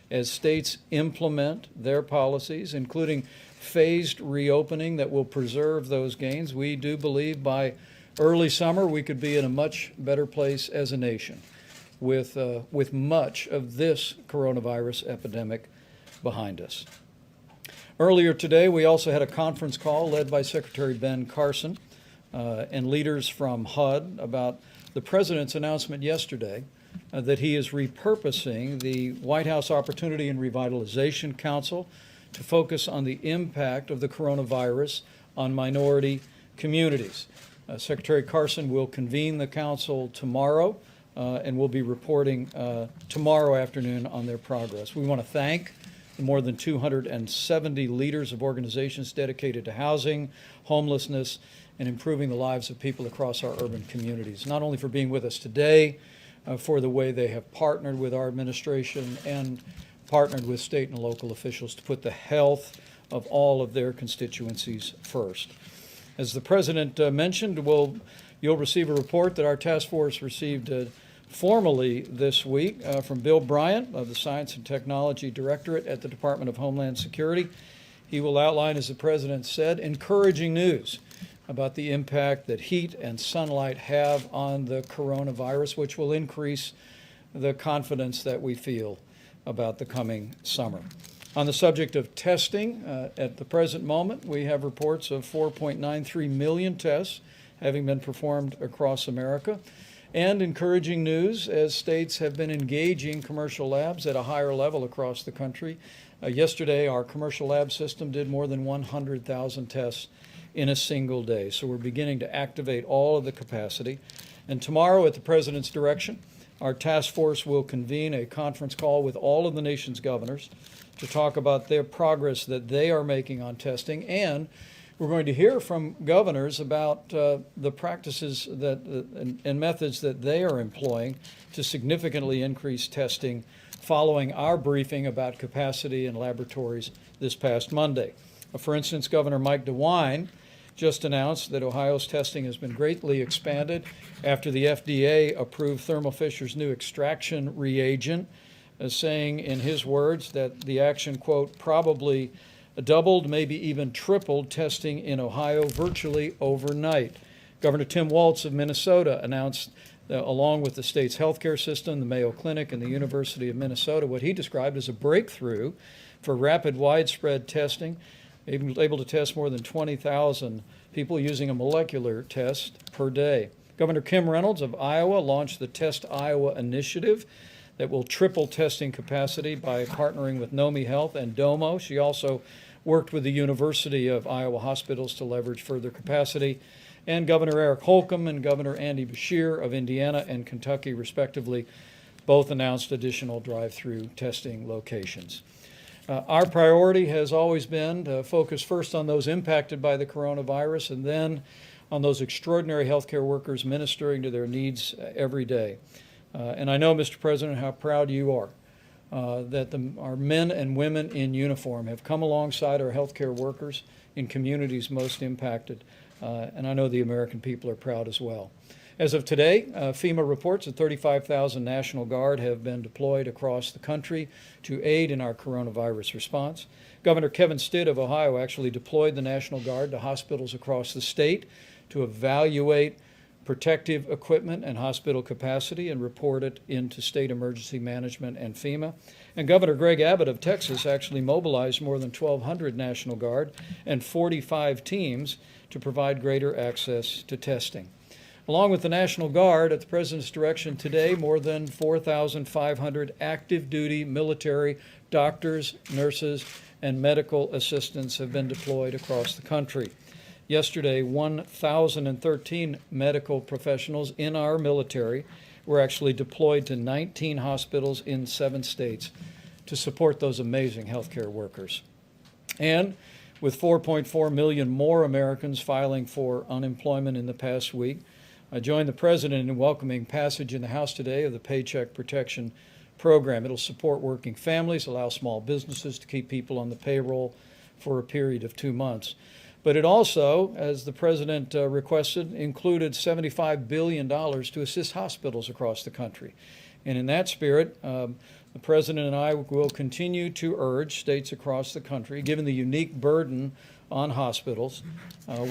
Speaker 11: as states implement their policies, including phased reopening that will preserve those gains, we do believe by early summer we could be in a much better place as a nation with much of this coronavirus epidemic behind us. Earlier today, we also had a conference call led by Secretary Ben Carson and leaders from HUD about the President's announcement yesterday that he is repurposing the White House Opportunity and Revitalization Council to focus on the impact of the coronavirus on minority communities. Secretary Carson will convene the council tomorrow and will be reporting tomorrow afternoon on their progress. We want to thank the more than 270 leaders of organizations dedicated to housing, homelessness, and improving the lives of people across our urban communities, not only for being with us today, for the way they have partnered with our administration and partnered with state and local officials to put the health of all of their constituencies first. As the President mentioned, you'll receive a report that our task force received formally this week from Bill Bryant of the Science and Technology Directorate at the Department of Homeland Security. He will outline, as the President said, encouraging news about the impact that heat and sunlight have on the coronavirus, which will increase the confidence that we feel about the coming summer. On the subject of testing, at the present moment, we have reports of 4.93 million tests having been performed across America, and encouraging news as states have been engaging commercial labs at a higher level across the country. Yesterday, our commercial lab system did more than 100,000 tests in a single day. So we're beginning to activate all of the capacity. And tomorrow, at the President's direction, our task force will convene a conference call with all of the nation's governors to talk about their progress that they are making on testing. And we're going to hear from governors about the practices and methods that they are employing to significantly increase testing following our briefing about capacity in laboratories this past Monday. For instance, Governor Mike DeWine just announced that Ohio's testing has been greatly expanded after the FDA approved Thermo Fisher's new extraction reagent, saying in his words that the action, quote, probably doubled, maybe even tripled testing in Ohio virtually overnight. Governor Tim Walz of Minnesota announced, along with the state's healthcare system, the Mayo Clinic, and the University of Minnesota, what he described as a breakthrough for rapid, widespread testing, able to test more than 20,000 people using a molecular test per day. Governor Kim Reynolds of Iowa launched the Test Iowa initiative that will triple testing capacity by partnering with Nomi Health and Domo. She also worked with the University of Iowa hospitals to leverage further capacity. And Governor Eric Holcomb and Governor Andy Beshear of Indiana and Kentucky, respectively, both announced additional drive-through testing locations. Our priority has always been to focus first on those impacted by the coronavirus and then on those extraordinary healthcare workers ministering to their needs every day. And I know, Mr. President, how proud you are that our men and women in uniform have come alongside our healthcare workers in communities most impacted. And I know the American people are proud as well. As of today, FEMA reports that 35,000 National Guard have been deployed across the country to aid in our coronavirus response. Governor Kevin Stitt of Ohio actually deployed the National Guard to hospitals across the state to evaluate protective equipment and hospital capacity and report it into state emergency management and FEMA. And Governor Greg Abbott of Texas actually mobilized more than 1,200 National Guard and 45 teams to provide greater access to testing. Along with the National Guard, at the President's direction today, more than 4,500 active duty military doctors, nurses, and medical assistants have been deployed across the country. Yesterday, 1,013 medical professionals in our military were actually deployed to 19 hospitals in 7 states to support those amazing healthcare workers. And with 4.4 million more Americans filing for unemployment in the past week, I joined the President in welcoming passage in the House today of the Paycheck Protection Program. It'll support working families, allow small businesses to keep people on the payroll for a period of 2 months. But it also, as the President requested, included $75 billion to assist hospitals across the country. And in that spirit, the President and I will continue to urge states across the country, given the unique burden on hospitals,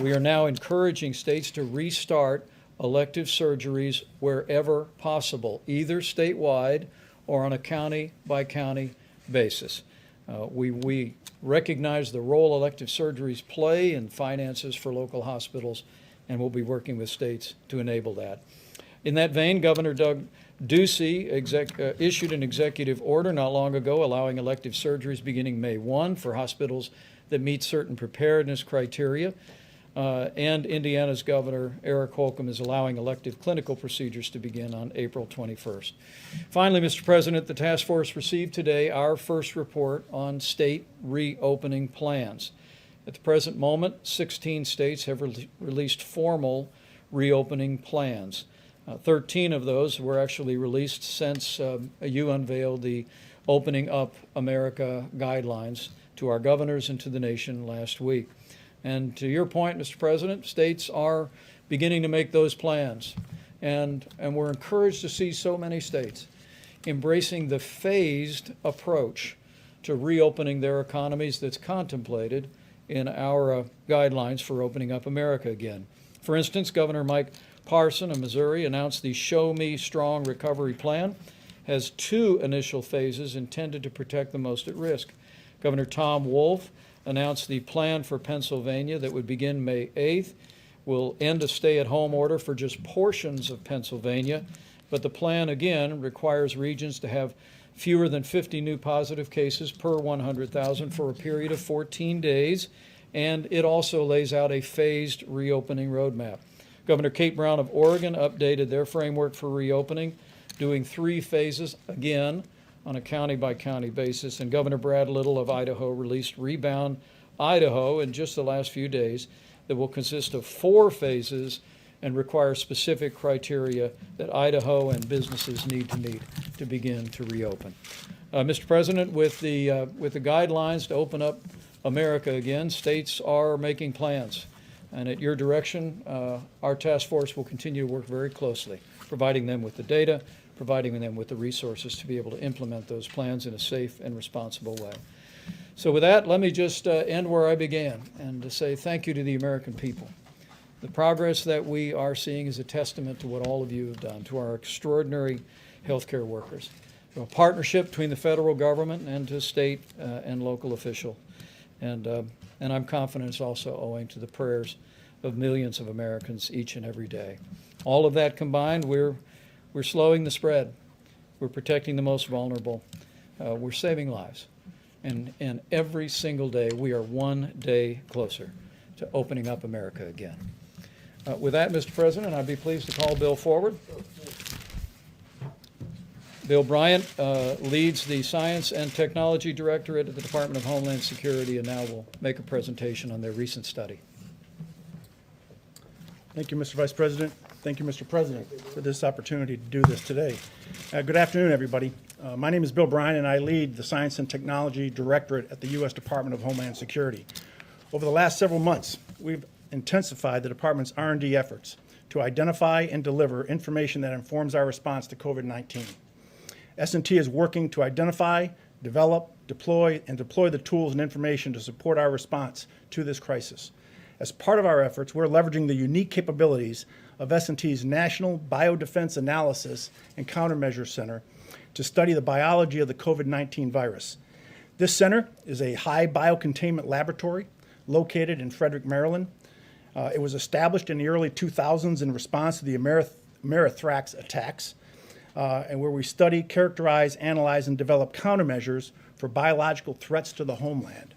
Speaker 11: we are now encouraging states to restart elective surgeries wherever possible, either statewide or on a county-by-county basis. We recognize the role elective surgeries play in finances for local hospitals, and we'll be working with states to enable that. In that vein, Governor Doug Ducey issued an executive order not long ago allowing elective surgeries beginning May 1 for hospitals that meet certain preparedness criteria. And Indiana's Governor Eric Holcomb is allowing elective clinical procedures to begin on April 21st. Finally, Mr. President, the task force received today our first report on state reopening plans. At the present moment, 16 states have released formal reopening plans. 13 of those were actually released since you unveiled the Opening Up America guidelines to our governors and to the nation last week. And to your point, Mr. President, states are beginning to make those plans. And we're encouraged to see so many states embracing the phased approach to reopening their economies that's contemplated in our guidelines for opening up America again. For instance, Governor Mike Parson of Missouri announced the Show Me Strong Recovery Plan has 2 initial phases intended to protect the most at risk. Governor Tom Wolf announced the plan for Pennsylvania that would begin May 8th, will end a stay-at-home order for just portions of Pennsylvania, but the plan, again, requires regions to have fewer than 50 new positive cases per 100,000 for a period of 14 days, and it also lays out a phased reopening roadmap. Governor Kate Brown of Oregon updated their framework for reopening, doing 3 phases, again, on a county-by-county basis, and Governor Brad Little of Idaho released Rebound Idaho in just the last few days that will consist of 4 phases and require specific criteria that Idaho and businesses need to meet to begin to reopen. Mr. President, with the guidelines to open up America again, states are making plans, and at your direction, our task force will continue to work very closely, providing them with the data, providing them with the resources to be able to implement those plans in a safe and responsible way. So with that, let me just end where I began and to say thank you to the American people. The progress that we are seeing is a testament to what all of you have done, to our extraordinary healthcare workers, a partnership between the federal government and to state and local officials. And I'm confident it's also owing to the prayers of millions of Americans each and every day. All of that combined, we're slowing the spread. We're protecting the most vulnerable. We're saving lives. And every single day, we are one day closer to opening up America again. With that, Mr. President, I'd be pleased to call Bill forward. Bill Bryant leads the Science and Technology Directorate at the Department of Homeland Security, and now will make a presentation on their recent study.
Speaker 12: Thank you, Mr. Vice President. Thank you, Mr. President, for this opportunity to do this today. Good afternoon, everybody. My name is Bill Bryant, and I lead the Science and Technology Directorate at the U.S. Department of Homeland Security. Over the last several months, we've intensified the department's R&D efforts to identify and deliver information that informs our response to COVID-19. S&T is working to identify, develop, deploy the tools and information to support our response to this crisis. As part of our efforts, we're leveraging the unique capabilities of S&T's National Biodefense Analysis and Countermeasure Center to study the biology of the COVID-19 virus. This center is a high biocontainment laboratory located in Frederick, Maryland. It was established in the early 2000s in response to the Amerithrax attacks, and where we study, characterize, analyze, and develop countermeasures for biological threats to the homeland.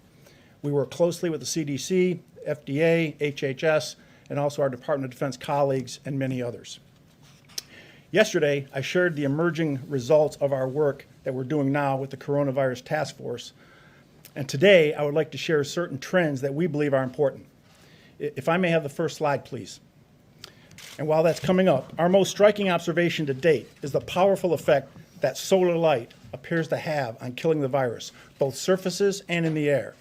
Speaker 12: We work closely with the CDC, FDA, HHS, and also our Department of Defense colleagues and many others. Yesterday, I shared the emerging results of our work that we're doing now with the Coronavirus Task Force. And today, I would like to share certain trends that we believe are important. If I may have the first slide, please. And while that's coming up, our most striking observation to date is the powerful effect that solar light appears to have on killing the virus, both surfaces and in the air.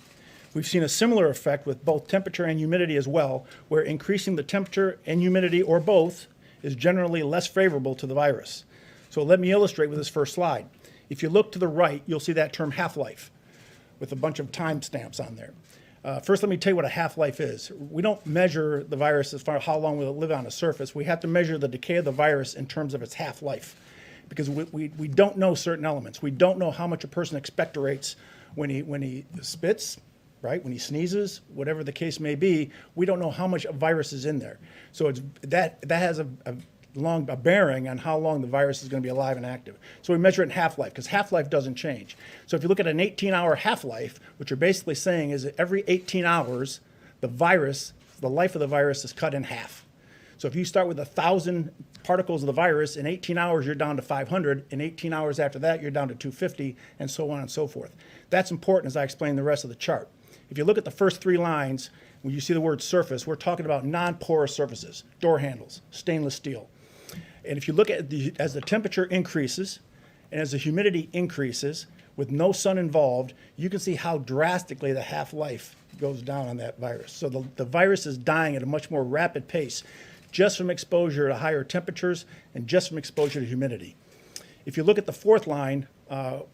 Speaker 12: We've seen a similar effect with both temperature and humidity as well, where increasing the temperature and humidity, or both, is generally less favorable to the virus. So let me illustrate with this first slide. If you look to the right, you'll see that term half-life with a bunch of timestamps on there. First, let me tell you what a half-life is. We don't measure the virus as far as how long will it live on a surface. We have to measure the decay of the virus in terms of its half-life, because we don't know certain elements. We don't know how much a person expectorates when he spits, right? When he sneezes, whatever the case may be, we don't know how much virus is in there. So that has a bearing on how long the virus is going to be alive and active. So we measure it in half-life, because half-life doesn't change. So if you look at an 18-hour half-life, what you're basically saying is that every 18 hours, the life of the virus is cut in half. So if you start with 1,000 particles of the virus, in 18 hours you're down to 500, in 18 hours after that you're down to 250, and so on and so forth. That's important as I explain the rest of the chart. If you look at the first three lines, when you see the word surface, we're talking about non-porous surfaces, door handles, stainless steel. And if you look at as the temperature increases and as the humidity increases, with no sun involved, you can see how drastically the half-life goes down on that virus. So the virus is dying at a much more rapid pace just from exposure to higher temperatures and just from exposure to humidity. If you look at the fourth line,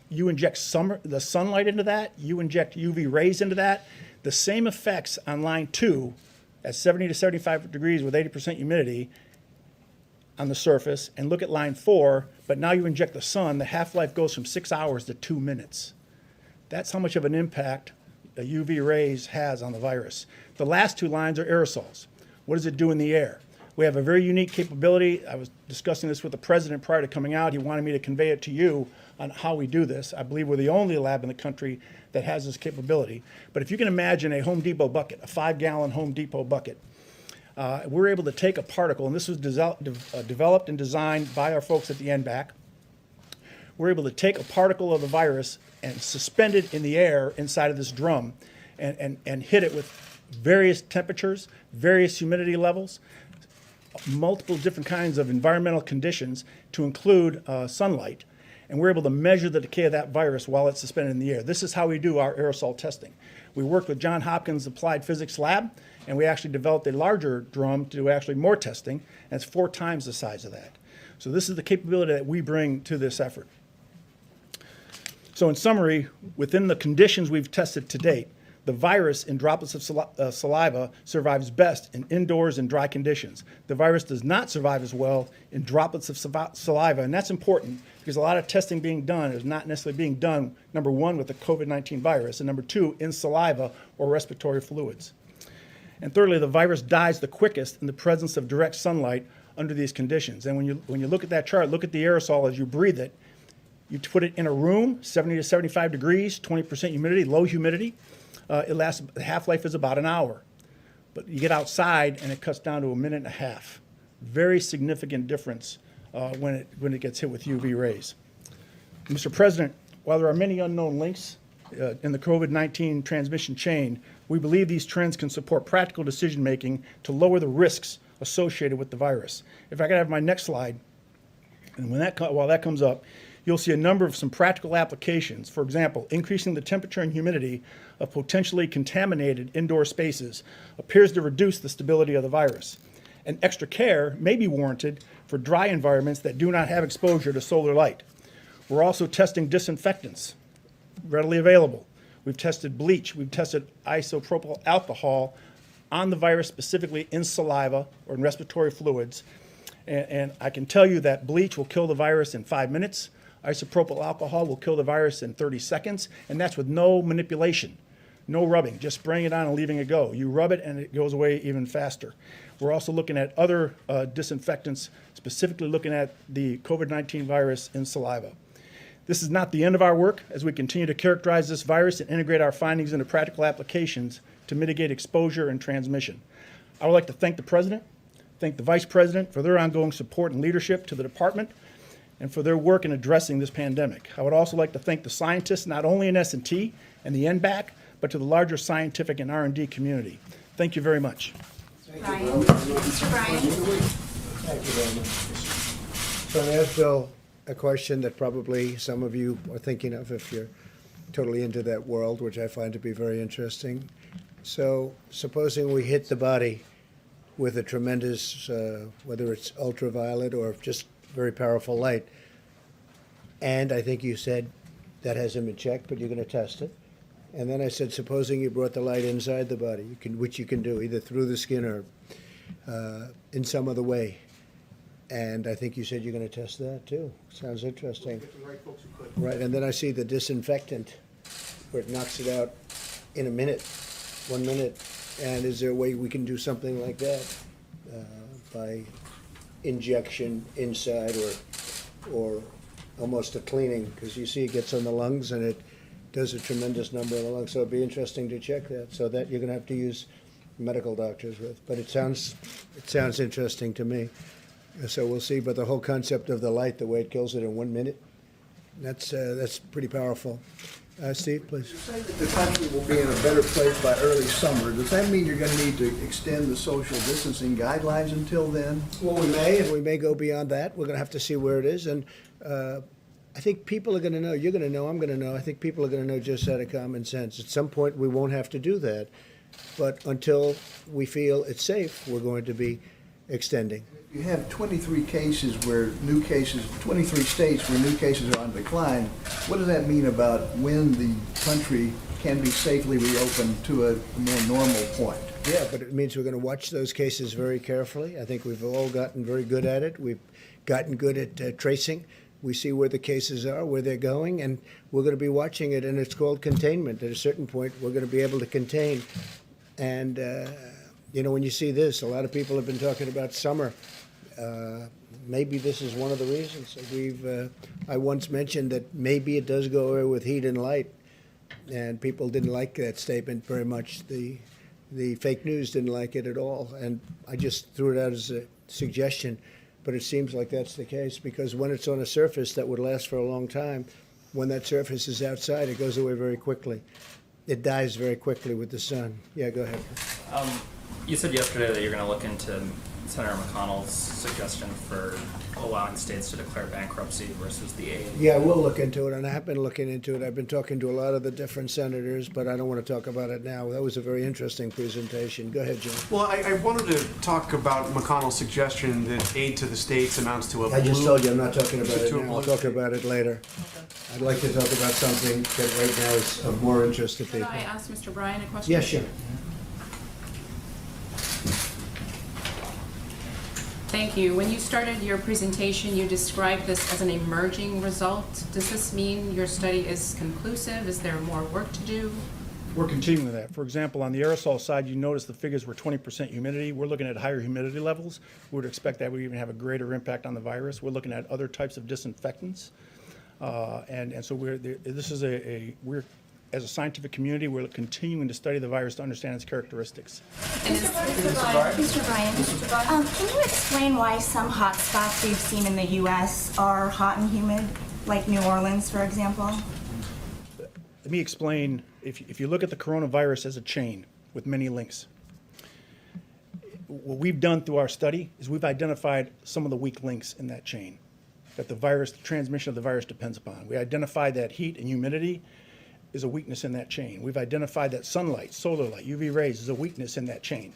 Speaker 12: you inject the sunlight into that, you inject UV rays into that. The same effects on line 2 at 70 to 75 degrees with 80% humidity on the surface, and look at line 4, but now you inject the sun, the half-life goes from 6 hours to 2 minutes. That's how much of an impact the UV rays has on the virus. The last two lines are aerosols. What does it do in the air? We have a very unique capability. I was discussing this with the president prior to coming out. He wanted me to convey it to you on how we do this. I believe we're the only lab in the country that has this capability. But if you can imagine a Home Depot bucket, a 5-gallon Home Depot bucket, we're able to take a particle, and this was developed and designed by our folks at the NBAC. We're able to take a particle of the virus and suspend it in the air inside of this drum and hit it with various temperatures, various humidity levels, multiple different kinds of environmental conditions to include sunlight. And we're able to measure the decay of that virus while it's suspended in the air. This is how we do our aerosol testing. We worked with Johns Hopkins Applied Physics Lab, and we actually developed a larger drum to do actually more testing, and it's 4 times the size of that. So this is the capability that we bring to this effort. So in summary, within the conditions we've tested to date, the virus in droplets of saliva survives best in indoors and dry conditions. The virus does not survive as well in droplets of saliva, and that's important because a lot of testing being done is not necessarily being done, number 1, with the COVID-19 virus, and number 2, in saliva or respiratory fluids. And thirdly, the virus dies the quickest in the presence of direct sunlight under these conditions. And when you look at that chart, look at the aerosol as you breathe it. You put it in a room, 70 to 75 degrees, 20% humidity, low humidity. The half-life is about an hour. But you get outside and it cuts down to a minute and a half. Very significant difference when it gets hit with UV rays. Mr. President, while there are many unknown links in the COVID-19 transmission chain, we believe these trends can support practical decision-making to lower the risks associated with the virus. If I could have my next slide, and while that comes up, you'll see a number of some practical applications. For example, increasing the temperature and humidity of potentially contaminated indoor spaces appears to reduce the stability of the virus. And extra care may be warranted for dry environments that do not have exposure to solar light. We're also testing disinfectants, readily available. We've tested bleach, we've tested isopropyl alcohol on the virus, specifically in saliva or in respiratory fluids. And I can tell you that bleach will kill the virus in 5 minutes. Isopropyl alcohol will kill the virus in 30 seconds, and that's with no manipulation, no rubbing, just spraying it on and leaving it go. You rub it and it goes away even faster. We're also looking at other disinfectants, specifically looking at the COVID-19 virus in saliva. This is not the end of our work as we continue to characterize this virus and integrate our findings into practical applications to mitigate exposure and transmission. I would like to thank the President, thank the Vice President for their ongoing support and leadership to the Department and for their work in addressing this pandemic. I would also like to thank the scientists, not only in S&T and the NBAC, but to the larger scientific and R&D community. Thank you very much.
Speaker 8: Brian? Mr. Brian?
Speaker 10: Thank you very much. So I'm going to ask Bill a question that probably some of you are thinking of if you're totally into that world, which I find to be very interesting. So supposing we hit the body with a tremendous, whether it's ultraviolet or just very powerful light, and I think you said that hasn't been checked, but you're going to test it. And then I said, supposing you brought the light inside the body, which you can do either through the skin or in some other way. And I think you said you're going to test that too. Sounds interesting. Right, and then I see the disinfectant where it knocks it out in a minute, 1 minute. And is there a way we can do something like that by injection inside or almost a cleaning? Because you see it gets on the lungs and it does a tremendous number of the lungs. So it'd be interesting to check that. So that you're going to have to use medical doctors with. But it sounds interesting to me. So we'll see. But the whole concept of the light, the way it kills it in 1 minute, that's pretty powerful. Steve, please.
Speaker 6: You say that the country will be in a better place by early summer. Does that mean you're going to need to extend the social distancing guidelines until then?
Speaker 10: Well, we may, and we may go beyond that. We're going to have to see where it is. And I think people are going to know. You're going to know. I'm going to know. I think people are going to know just out of common sense. At some point, we won't have to do that. But until we feel it's safe, we're going to be extending.
Speaker 6: You have 23 cases where new cases, 23 states where new cases are on decline. What does that mean about when the country can be safely reopened to a more normal point?
Speaker 10: Yeah, but it means we're going to watch those cases very carefully. I think we've all gotten very good at it. We've gotten good at tracing. We see where the cases are, where they're going, and we're going to be watching it, and it's called containment. At a certain point, we're going to be able to contain. And, you know, when you see this, a lot of people have been talking about summer. Maybe this is one of the reasons. I once mentioned that maybe it does go away with heat and light, and people didn't like that statement very much. The fake news didn't like it at all, and I just threw it out as a suggestion. But it seems like that's the case, because when it's on a surface that would last for a long time, when that surface is outside, it goes away very quickly. It dies very quickly with the sun. Yeah, go ahead.
Speaker 7: You said yesterday that you're going to look into Senator McConnell's suggestion for allowing states to declare bankruptcy versus the aid.
Speaker 10: Yeah, we'll look into it, and I have been looking into it. I've been talking to a lot of the different senators, but I don't want to talk about it now. That was a very interesting presentation. Go ahead, Jim.
Speaker 13: Well, I wanted to talk about McConnell's suggestion that aid to the states amounts to a
Speaker 10: I just
Speaker 13: blue-
Speaker 10: told you I'm not talking about it
Speaker 13: to a
Speaker 10: now. I'll
Speaker 13: blue
Speaker 10: talk about it later. I'd like to talk about something that right now is of more interest to
Speaker 8: Could
Speaker 10: people.
Speaker 8: I ask Mr. Bryan a question?
Speaker 10: Yeah, sure.
Speaker 8: Thank you. When you started your presentation, you described this as an emerging result. Does this mean your study is conclusive? Is there more work to do?
Speaker 12: We're continuing that. For example, on the aerosol side, you notice the figures were 20% humidity. We're looking at higher humidity levels. We would expect that would even have a greater impact on the virus. We're looking at other types of disinfectants. And so we're as a scientific community, we're continuing to study the virus to understand its characteristics.
Speaker 14: Mr. Bryant, can you explain why some hot spots we've seen in the U.S. are hot and humid like New Orleans, for example?
Speaker 12: Let me explain. If you look at the coronavirus as a chain with many links, what we've done through our study is we've identified some of the weak links in that chain that the transmission of the virus depends upon. We identified that heat and humidity is a weakness in that chain. We've identified that sunlight, solar light, UV rays is a weakness in that chain.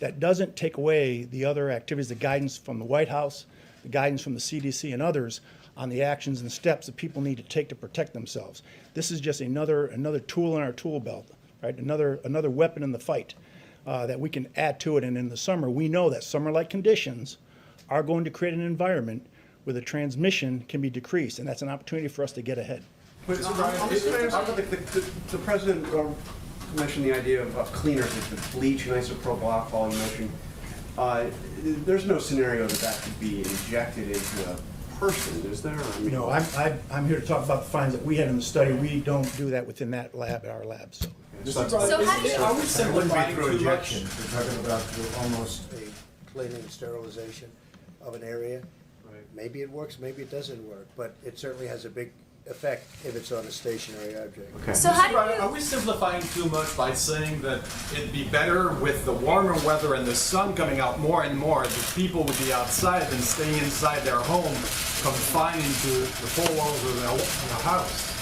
Speaker 12: That doesn't take away the other activities, the guidance from the White House, the guidance from the CDC and others on the actions and steps that people need to take to protect themselves. This is just another tool in our tool belt, right? Another weapon in the fight that we can add to it. And in the summer, we know that summer-like conditions are going to create an environment where the transmission can be decreased, and that's an opportunity for us to get ahead.
Speaker 13: But the president mentioned the idea of cleaners, like the bleach and isopropyl alcohol you mentioned. There's no scenario that could be injected into a person, is there? I mean,
Speaker 12: No, I'm here to talk about the findings that we had in the study. We don't do that within that lab, at our lab, so.
Speaker 5: So how do you?
Speaker 10: Are we simplifying
Speaker 13: through
Speaker 10: too
Speaker 13: injection.
Speaker 10: much? We're talking about almost a cleaning and sterilization of an area.
Speaker 13: Right.
Speaker 10: Maybe it works, maybe it doesn't work, but it certainly has a big effect if it's on a stationary object.
Speaker 13: Okay.
Speaker 5: So how do
Speaker 15: Bryant,
Speaker 5: you?
Speaker 15: are we simplifying too much by saying that it'd be better with the warmer weather and the sun coming out more and more, that people would be outside than staying inside their home, confined to the four walls of their house?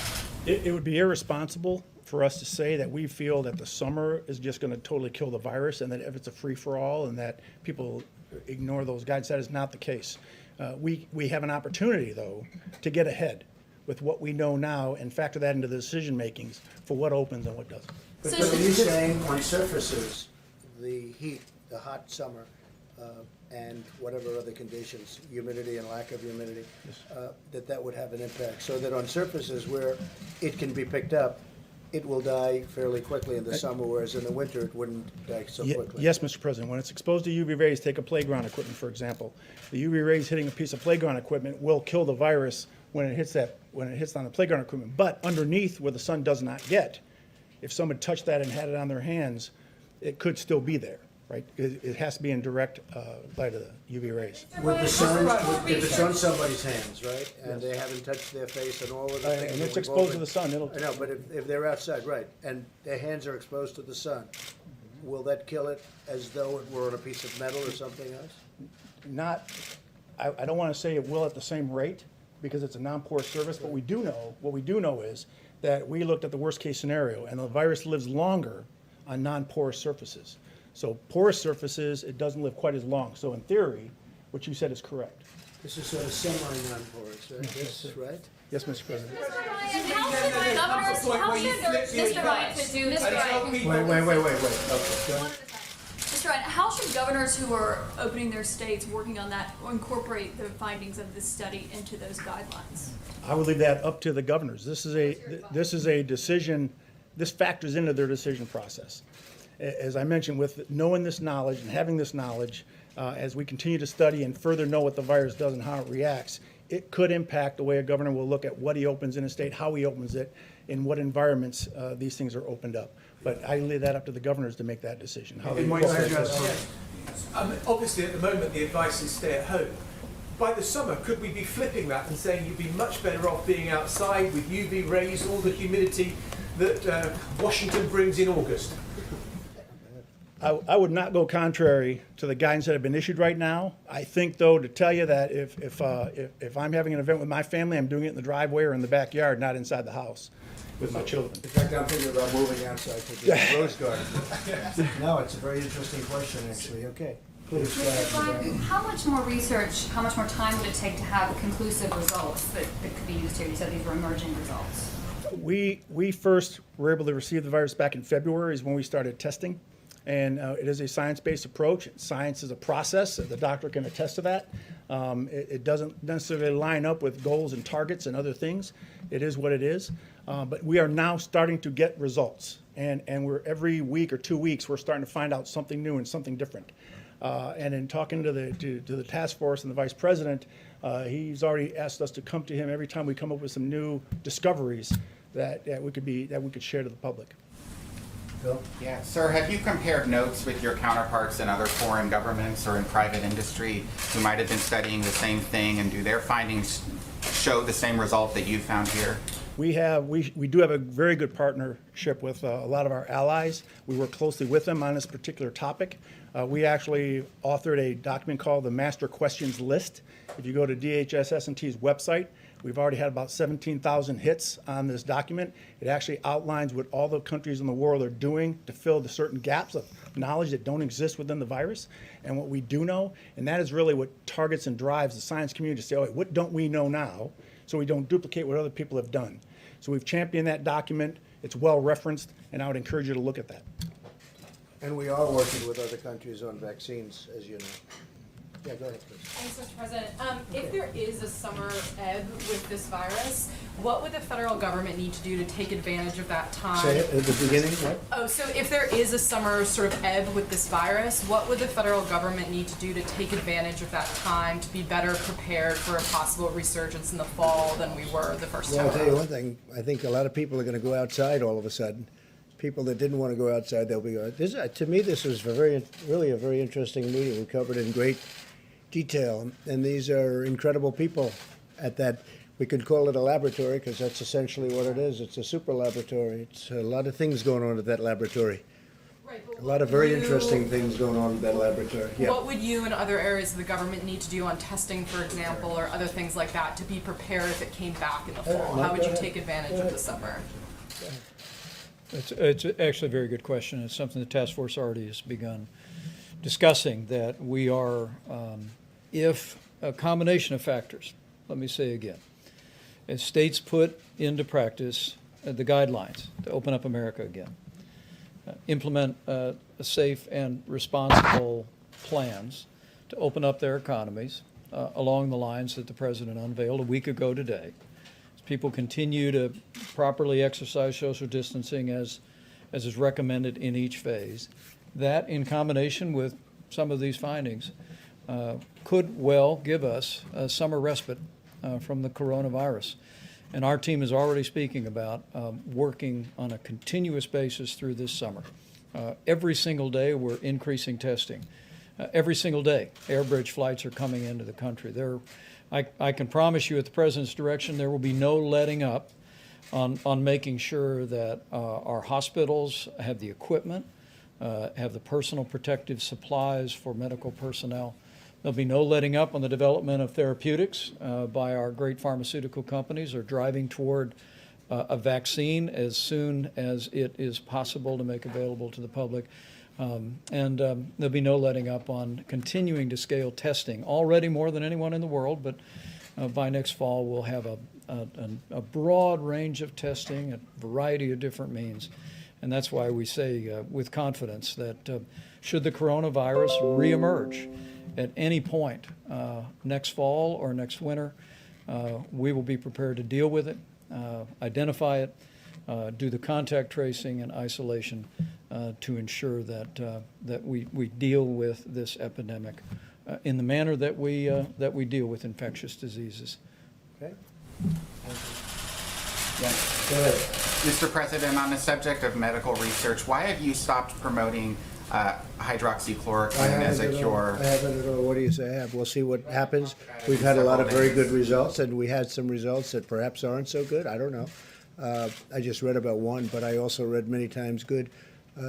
Speaker 12: It would be irresponsible for us to say that we feel that the summer is just going to totally kill the virus and that if it's a free-for-all and that people ignore those guides. That is not the case. We have an opportunity, though, to get ahead with what we know now and factor that into the decision makings for what opens and what doesn't.
Speaker 10: But
Speaker 5: So
Speaker 10: are you
Speaker 5: should-
Speaker 10: saying on surfaces, the heat, the hot summer, and whatever other conditions, humidity and lack of humidity, that would have an impact? So that on surfaces where it can be picked up, it will die fairly quickly in the summer, whereas in the winter it wouldn't die so quickly?
Speaker 12: Yes, Mr. President. When it's exposed to UV rays, take a playground equipment, for example. The UV rays hitting a piece of playground equipment will kill the virus when it hits on the playground equipment. But underneath, where the sun does not get, if someone touched that and had it on their hands, it could still be there, right? It has to be in direct light of the UV rays.
Speaker 10: With the sun, if it's on somebody's hands, right, and they haven't touched their face and all of the things.
Speaker 12: And
Speaker 10: that
Speaker 12: it's
Speaker 10: we've
Speaker 12: exposed
Speaker 10: all
Speaker 12: to the sun, it'll.
Speaker 10: I know, but if they're outside, right, and their hands are exposed to the sun, will that kill it as though it were on a piece of metal or something else?
Speaker 12: I don't want to say it will at the same rate because it's a non-porous surface, but what we do know is that we looked at the worst case scenario and the virus lives longer on non-porous surfaces. So porous surfaces, it doesn't live quite as long. So in theory, what you said is correct.
Speaker 10: This is sort of semi-non-porous, right? This, right?
Speaker 12: Yes, Mr. President.
Speaker 5: Mr. Ryan, could do this.
Speaker 10: Wait.
Speaker 16: Mr. Ryan, how should governors who are opening their states, working on that, incorporate the findings of this study into those guidelines?
Speaker 12: I would leave that up to the governors. This is a decision, this factors into their decision process. As I mentioned, with knowing this knowledge and having this knowledge, as we continue to study and further know what the virus does and how it reacts, it could impact the way a governor will look at what he opens in a state, how he opens it, in what environments these things are opened up. But I leave that up to the governors to make that decision. How they incorporate this.
Speaker 15: Obviously, at the moment, the advice is stay at home. By the summer, could we be flipping that and saying you'd be much better off being outside with UV rays, all the humidity that Washington brings in August?
Speaker 12: I would not go contrary to the guidance that have been issued right now. I think, though, to tell you that if I'm having an event with my family, I'm doing it in the driveway or in the backyard, not inside the house with my children.
Speaker 10: In fact, I'm thinking about moving outside to the rose garden. No, it's a very interesting question, actually. Okay. Please,
Speaker 14: How much more research, how much more time would it take to have conclusive results that could be used here? You said these were emerging results.
Speaker 12: We first were able to receive the virus back in February is when we started testing. And it is a science-based approach. Science is a process. The doctor can attest to that. It doesn't necessarily line up with goals and targets and other things. It is what it is. But we are now starting to get results. And we're every week or 2 weeks, we're starting to find out something new and something different. And in talking to the task force and the vice president, he's already asked us to come to him every time we come up with some new discoveries that we could share to the public.
Speaker 17: Yeah, sir, have you compared notes with your counterparts in other foreign governments or in private industry who might have been studying the same thing, and do their findings show the same result that you found here?
Speaker 12: We do have a very good partnership with a lot of our allies. We work closely with them on this particular topic. We actually authored a document called the Master Questions List. If you go to DHS-S&T's website, we've already had about 17,000 hits on this document. It actually outlines what all the countries in the world are doing to fill the certain gaps of knowledge that don't exist within the virus, and what we do know, and that is really what targets and drives the science community to say, oh, what don't we know now, so we don't duplicate what other people have done. So we've championed that document. It's well referenced, and I would encourage you to look at that.
Speaker 10: And we are working with other countries on vaccines, as you know. Yeah, go ahead, please.
Speaker 8: Thanks, Mr. President. If there is a summer ebb with this virus, what would the federal government need to do to take advantage of that time?
Speaker 10: Say it at the beginning, what?
Speaker 8: Oh, so if there is a summer sort of ebb with this virus, what would the federal government need to do to take advantage of that time to be better prepared for a possible resurgence in the fall than we were the first time
Speaker 10: Well, I'll tell you
Speaker 8: around?
Speaker 10: one thing. I think a lot of people are going to go outside all of a sudden. People that didn't want to go outside, they'll be. To me, this was really a very interesting meeting. We covered in great detail, and these are incredible people at that. We could call it a laboratory because that's essentially what it is. It's a super laboratory. It's a lot of things going on at that laboratory.
Speaker 8: Right, but
Speaker 10: A lot of very
Speaker 8: what would
Speaker 10: interesting things going on at that laboratory. Yeah.
Speaker 8: What would you and other areas of the government need to do on testing, for example, or other things like that to be prepared if it came back in the fall?
Speaker 10: Mike,
Speaker 8: How would
Speaker 10: go
Speaker 8: you
Speaker 10: ahead.
Speaker 8: take advantage of the summer?
Speaker 11: It's actually a very good question. It's something the task force already has begun discussing, that we are, if a combination of factors, let me say again, as states put into practice the guidelines to open up America again, implement safe and responsible plans to open up their economies along the lines that the President unveiled a week ago today. As people continue to properly exercise social distancing as is recommended in each phase, that in combination with some of these findings could well give us a summer respite from the coronavirus. And our team is already speaking about working on a continuous basis through this summer. Every single day we're increasing testing. Every single day airbridge flights are coming into the country. I can promise you at the President's direction there will be no letting up on making sure that our hospitals have the equipment, have the personal protective supplies for medical personnel. There'll be no letting up on the development of therapeutics by our great pharmaceutical companies, or driving toward a vaccine as soon as it is possible to make available to the public. And there'll be no letting up on continuing to scale testing, already more than anyone in the world, but by next fall we'll have a broad range of testing, a variety of different means. And that's why we say with confidence that should the coronavirus reemerge at any point next fall or next winter, we will be prepared to deal with it, identify it, do the contact tracing and isolation to ensure that we deal with this epidemic in the manner that we deal with infectious diseases.
Speaker 10: Okay.
Speaker 17: Yes.
Speaker 10: Go ahead.
Speaker 17: Mr. President, on the subject of medical research, why have you stopped promoting hydroxychloroquine as a cure?
Speaker 10: I haven't at all. What do you say I have? We'll see what happens. We've had a lot of very good results, and we had some results that perhaps aren't so good. I don't know. I just read about one, but I also read many times good.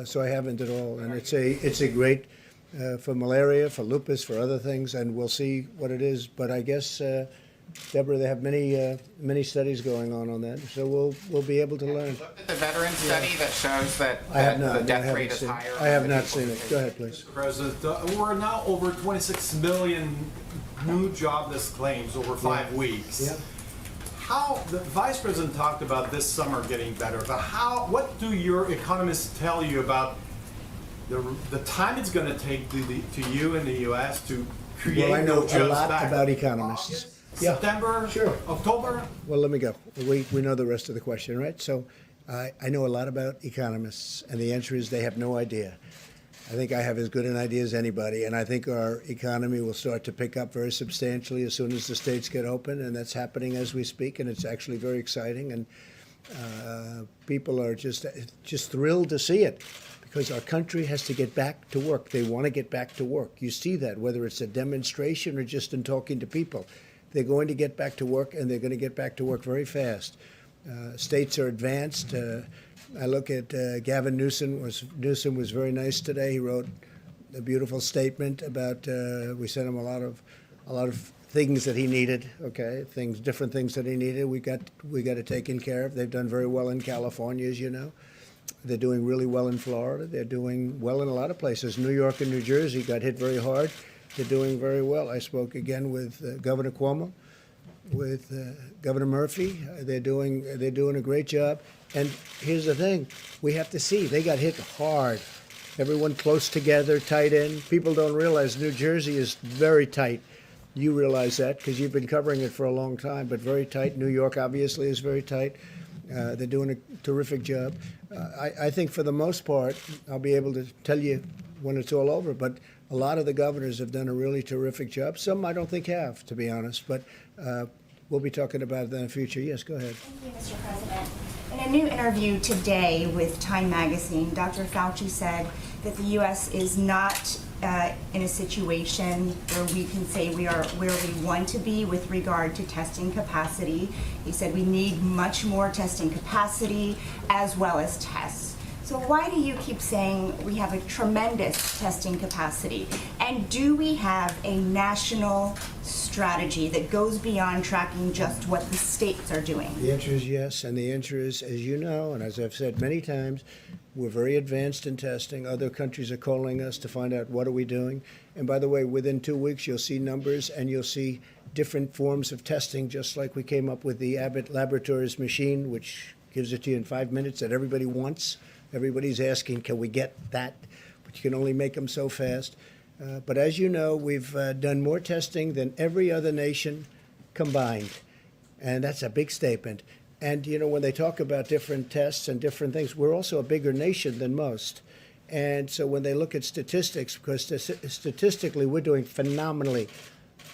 Speaker 10: So I haven't at all. And it's a great for malaria, for lupus, for other things, and we'll see what it is. But I guess, Deborah, they have many studies going on that, so we'll be able to learn.
Speaker 17: The veteran study that shows that
Speaker 10: I have not.
Speaker 17: the
Speaker 10: No, I
Speaker 17: death
Speaker 10: haven't
Speaker 17: rate is
Speaker 10: seen it.
Speaker 17: higher.
Speaker 10: I have not seen it. Go ahead, please.
Speaker 15: Mr. President, we're now over 26 million new jobless claims over 5 weeks.
Speaker 10: Yeah.
Speaker 15: How, the Vice President talked about this summer getting better, but what do your economists tell you about the time it's going to take to you in the U.S. to create
Speaker 10: Well, I know
Speaker 15: those
Speaker 10: a
Speaker 15: jobs
Speaker 10: lot
Speaker 15: back?
Speaker 10: about economists. Yeah.
Speaker 15: September?
Speaker 10: Sure.
Speaker 15: October?
Speaker 10: Well, let me go. We know the rest of the question, right? So I know a lot about economists, and the answer is they have no idea. I think I have as good an idea as anybody, and I think our economy will start to pick up very substantially as soon as the states get open, and that's happening as we speak, and it's actually very exciting, and people are just thrilled to see it, because our country has to get back to work. They want to get back to work. You see that, whether it's a demonstration or just in talking to people. They're going to get back to work, and they're going to get back to work very fast. States are advanced. I look at Gavin Newsom was very nice today. He wrote a beautiful statement about we sent him a lot of things that he needed. Okay, different things that he needed. We got it taken care of. They've done very well in California, as you know. They're doing really well in Florida. They're doing well in a lot of places. New York and New Jersey got hit very hard. They're doing very well. I spoke again with Governor Cuomo, with Governor Murphy. They're doing a great job. And here's the thing: we have to see they got hit hard. Everyone close together, tight in. People don't realize New Jersey is very tight. You realize that because you've been covering it for a long time, but very tight. New York obviously is very tight. They're doing a terrific job. I think for the most part, I'll be able to tell you when it's all over, but a lot of the governors have done a really terrific job. Some I don't think have, to be honest, but we'll be talking about that in the future. Yes, go ahead.
Speaker 18: Thank you, Mr. President. In a new interview today with Time Magazine, Dr. Fauci said that the U.S. is not in a situation where we can say we are where we want to be with regard to testing capacity. He said we need much more testing capacity as well as tests. So why do you keep saying we have a tremendous testing capacity? And do we have a national strategy that goes beyond tracking just what the states are doing?
Speaker 10: The answer is yes, and the answer is, as you know, and as I've said many times, we're very advanced in testing. Other countries are calling us to find out what are we doing. And by the way, within 2 weeks, you'll see numbers and you'll see different forms of testing, just like we came up with the Abbott Laboratories machine, which gives it to you in 5 minutes that everybody wants. Everybody's asking, can we get that? But you can only make them so fast. But as you know, we've done more testing than every other nation combined. And that's a big statement. And, you know, when they talk about different tests and different things, we're also a bigger nation than most. And so when they look at statistics, because statistically we're doing phenomenally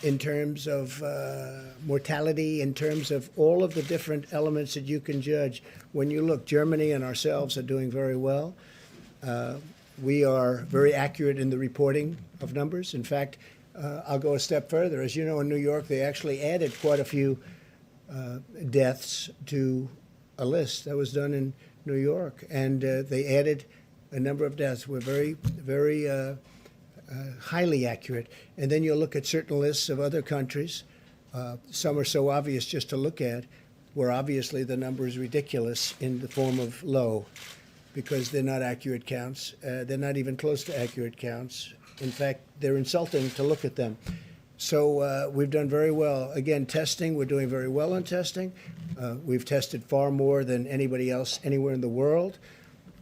Speaker 10: in terms of mortality, in terms of all of the different elements that you can judge. When you look, Germany and ourselves are doing very well. We are very accurate in the reporting of numbers. In fact, I'll go a step further. As you know, in New York, they actually added quite a few deaths to a list that was done in New York, and they added a number of deaths. We're very, very highly accurate. And then you'll look at certain lists of other countries. Some are so obvious just to look at, where obviously the number is ridiculous in the form of low, because they're not accurate counts. They're not even close to accurate counts. In fact, they're insulting to look at them. So we've done very well. Again, testing, we're doing very well on testing. We've tested far more than anybody else anywhere in the world.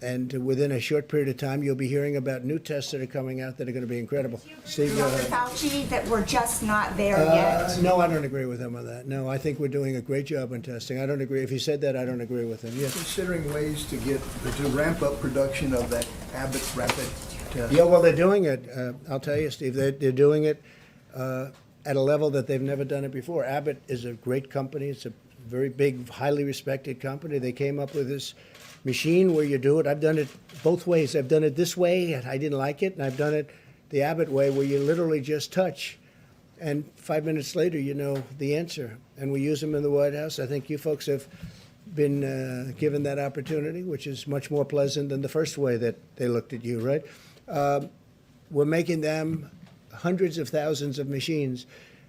Speaker 10: And within a short period of time, you'll be hearing about new tests that are coming out that are going to be incredible. Steve,
Speaker 18: Dr. Fauci, that we're just not there yet?
Speaker 10: No, I don't agree with him on that. No, I think we're doing a great job on testing. I don't agree. If he said that, I don't agree with him. Yes.
Speaker 6: Considering ways to ramp up production of that Abbott rapid test.
Speaker 10: Yeah, well, they're doing it. I'll tell you, Steve, they're doing it at a level that they've never done it before. Abbott is a great company. It's a very big, highly respected company. They came up with this machine where you do it. I've done it both ways. I've done it this way, and I didn't like it, and I've done it the Abbott way, where you literally just touch, and 5 minutes later you know the answer. And we use them in the White House. I think you folks have been given that opportunity, which is much more pleasant than the first way that they looked at you, right? We're making them hundreds of thousands of machines.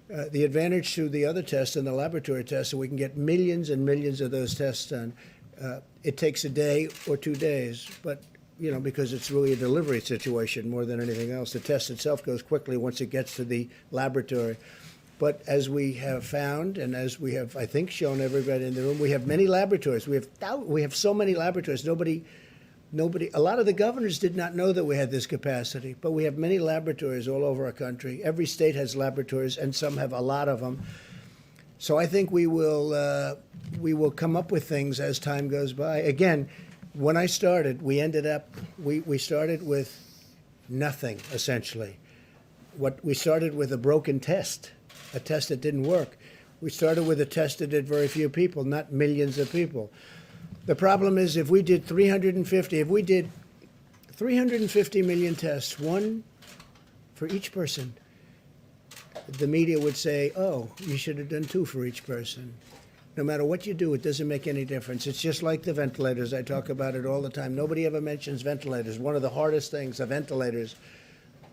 Speaker 10: The advantage to the other tests and the laboratory tests, so we can get millions and millions of those tests done. It takes a day or 2 days, but, you know, because it's really a delivery situation more than anything else. The test itself goes quickly once it gets to the laboratory. But as we have found, and as we have, I think, shown everybody in the room, we have many laboratories. We have so many laboratories. Nobody, a lot of the governors did not know that we had this capacity, but we have many laboratories all over our country. Every state has laboratories, and some have a lot of them. So I think we will come up with things as time goes by. Again, when I started, we started with nothing, essentially. We started with a broken test, a test that didn't work. We started with a test that did very few people, not millions of people. The problem is if we did 350 million tests, one for each person, the media would say, oh, you should have done 2 for each person. No matter what you do, it doesn't make any difference. It's just like the ventilators. I talk about it all the time. Nobody ever mentions ventilators. One of the hardest things are ventilators.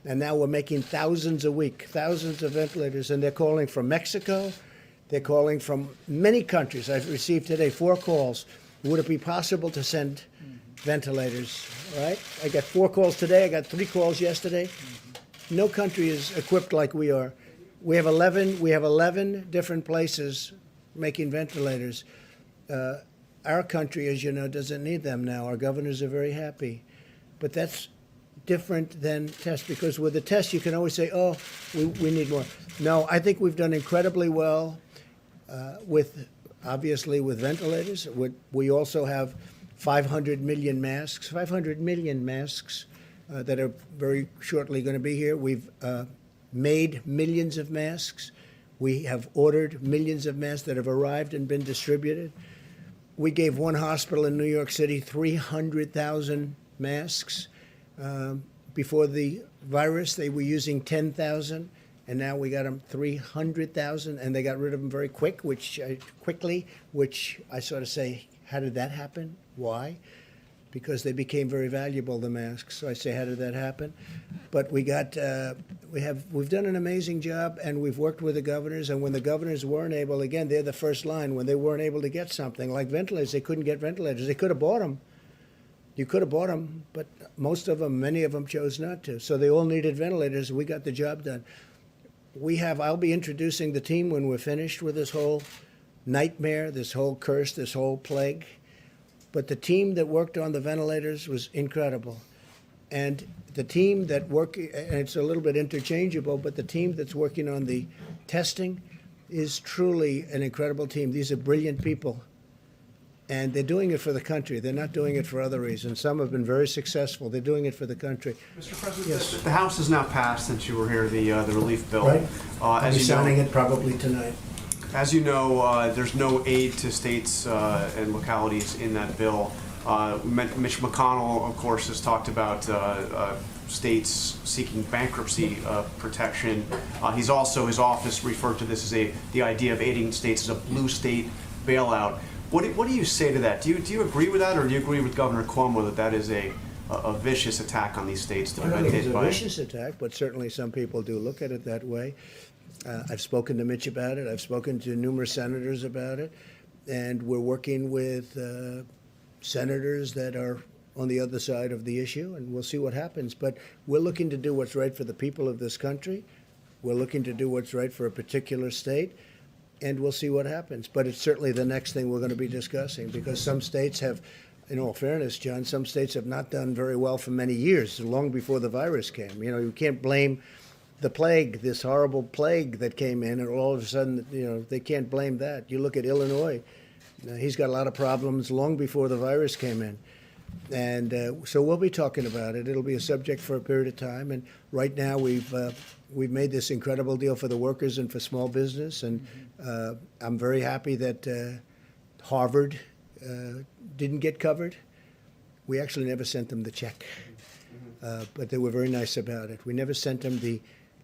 Speaker 10: And now we're making thousands a week, thousands of ventilators, and they're calling from Mexico. They're calling from many countries. I've received today 4 calls. Would it be possible to send ventilators? All right? I got 4 calls today. I got 3 calls yesterday. No country is equipped like we are. We have 11 different places making ventilators. Our country, as you know, doesn't need them now. Our governors are very happy. But that's different than tests, because with the test you can always say, oh, we need more. No, I think we've done incredibly well obviously with ventilators. We also have 500 million masks that are very shortly going to be here. We've made millions of masks. We have ordered millions of masks that have arrived and been distributed. We gave one hospital in New York City 300,000 masks. Before the virus, they were using 10,000, and now we got them 300,000, and they got rid of them very quickly, which I sort of say, how did that happen? Why? Because they became very valuable, the masks. So I say, how did that happen? But we've done an amazing job, and we've worked with the governors. And when the governors weren't able, again, they're the first line. When they weren't able to get something like ventilators, they couldn't get ventilators. They could have bought them. You could have bought them, but many of them chose not to. So they all needed ventilators. We got the job done. I'll be introducing the team when we're finished with this whole nightmare, this whole curse, this whole plague. But the team that worked on the ventilators was incredible. And the team that and it's a little bit interchangeable, but the team that's working on the testing is truly an incredible team. These are brilliant people. And they're doing it for the country. They're not doing it for other reasons. Some have been very successful. They're doing it for the country.
Speaker 13: Mr. President,
Speaker 10: yes.
Speaker 13: The House has now passed, since you were here, the relief bill.
Speaker 10: Right.
Speaker 13: I'll
Speaker 10: be signing it probably tonight.
Speaker 13: As you know, there's no aid to states and localities in that bill. Mitch McConnell, of course, has talked about states seeking bankruptcy protection. His office referred to this as the idea of aiding states as a blue state bailout. What do you say to that? Do you agree with that, or do you agree with Governor Cuomo that is a vicious attack on these states to
Speaker 10: I don't think it's
Speaker 13: hit
Speaker 10: a
Speaker 13: by?
Speaker 10: vicious attack, but certainly some people do look at it that way. I've spoken to Mitch about it. I've spoken to numerous senators about it, and we're working with senators that are on the other side of the issue, and we'll see what happens. But we're looking to do what's right for the people of this country. We're looking to do what's right for a particular state, and we'll see what happens. But it's certainly the next thing we're going to be discussing, because some states have, in all fairness, John, some states have not done very well for many years, long before the virus came. You know, you can't blame the plague, this horrible plague that came in, and all of a sudden, they can't blame that. You look at Illinois, he's got a lot of problems long before the virus came in. And so we'll be talking about it. It'll be a subject for a period of time. And right now we've made this incredible deal for the workers and for small business. And I'm very happy that Harvard didn't get covered. We actually never sent them the check, but they were very nice about it. We never sent them the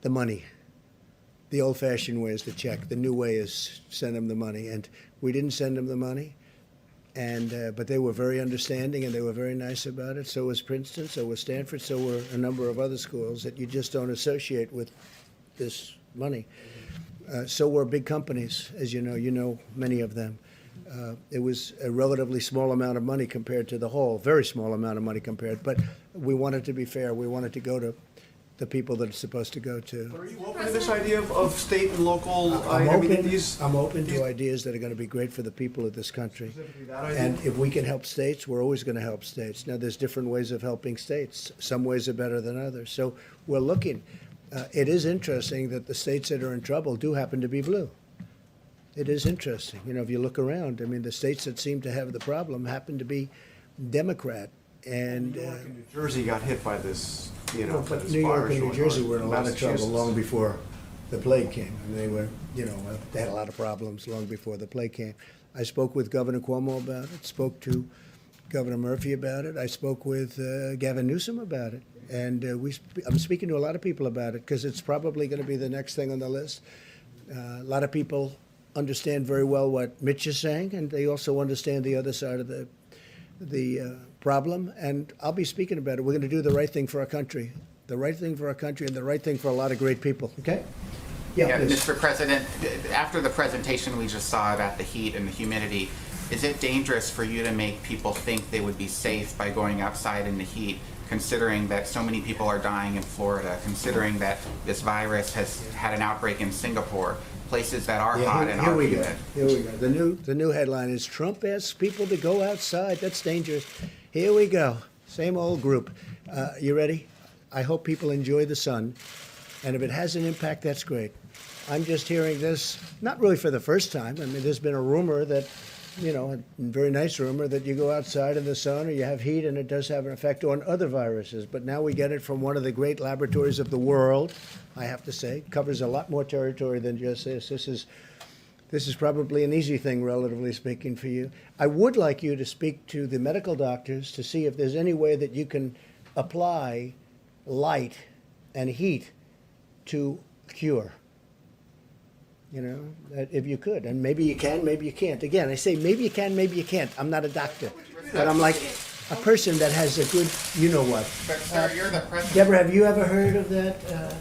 Speaker 10: money. The old-fashioned way is the check. The new way is send them the money. And we didn't send them the money. And but they were very understanding, and they were very nice about it. So was Princeton, so was Stanford, so were a number of other schools that you just don't associate with this money. So were big companies, as you know many of them. It was a relatively small amount of money compared to the whole, very small amount of money compared. But we wanted to be fair. We wanted to go to the people that it's supposed to go to.
Speaker 13: Are you open to this idea of state and local?
Speaker 10: I'm open to ideas that are going to be great for the people of this country. And if we can help states, we're always going to help states. Now, there's different ways of helping states. Some ways are better than others. So we're looking. It is interesting that the states that are in trouble do happen to be blue. It is interesting. If you look around, the states that seem to have the problem happen to be Democrat. And
Speaker 13: New York and New Jersey got hit by this,
Speaker 10: but New York and New Jersey were in a lot of trouble long before the plague came. And they were, they had a lot of problems long before the plague came. I spoke with Governor Cuomo about it, spoke to Governor Murphy about it. I spoke with Gavin Newsom about it. And I'm speaking to a lot of people about it because it's probably going to be the next thing on the list. A lot of people understand very well what Mitch is saying, and they also understand the other side of the problem. And I'll be speaking about it. We're going to do the right thing for our country, the right thing for our country, and the right thing for a lot of great people. Okay?
Speaker 17: Yeah,
Speaker 10: please.
Speaker 17: Mr. President, after the presentation we just saw about the heat and the humidity, is it dangerous for you to make people think they would be safe by going outside in the heat, considering that so many people are dying in Florida, considering that this virus has had an outbreak in Singapore, places that are hot and are humid?
Speaker 10: Here we go. The new headline is Trump asks people to go outside. That's dangerous. Here we go. Same old group. You ready? I hope people enjoy the sun. And if it has an impact, that's great. I'm just hearing this, not really for the first time. I mean, there's been a rumor that, a very nice rumor that you go outside in the sun or you have heat and it does have an effect on other viruses. But now we get it from one of the great laboratories of the world, I have to say. Covers a lot more territory than just this. This is probably an easy thing, relatively speaking, for you. I would like you to speak to the medical doctors to see if there's any way that you can apply light and heat to cure. That if you could, and maybe you can, maybe you can't. Again, I say maybe you can, maybe you can't. I'm not a doctor, but I'm like a person that has a good, what.
Speaker 17: But sir, you're the president.
Speaker 10: Deborah, have you ever heard of that?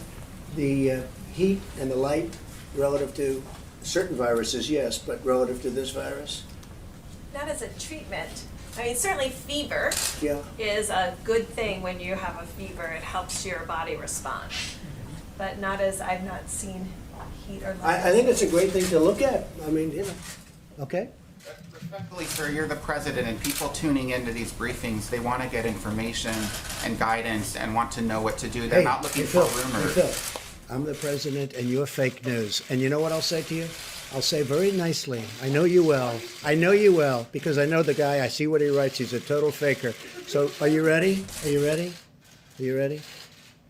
Speaker 10: The heat and the light relative to certain viruses, yes, but relative to this virus?
Speaker 19: Not as a treatment. I mean, certainly fever
Speaker 10: Yeah.
Speaker 19: is a good thing when you have a fever. It helps your body respond. But not as, I've not seen heat or light.
Speaker 10: I think it's a great thing to look at. I mean, okay?
Speaker 17: Respectfully, sir, you're the president, and people tuning into these briefings, they want to get information and guidance and want to know what to do. They're not looking for rumors.
Speaker 10: I'm the president, and you're fake news. And you know what I'll say to you? I'll say very nicely, I know you well. I know you well, because I know the guy. I see what he writes. He's a total faker. So are you ready? Are you ready? Are you ready?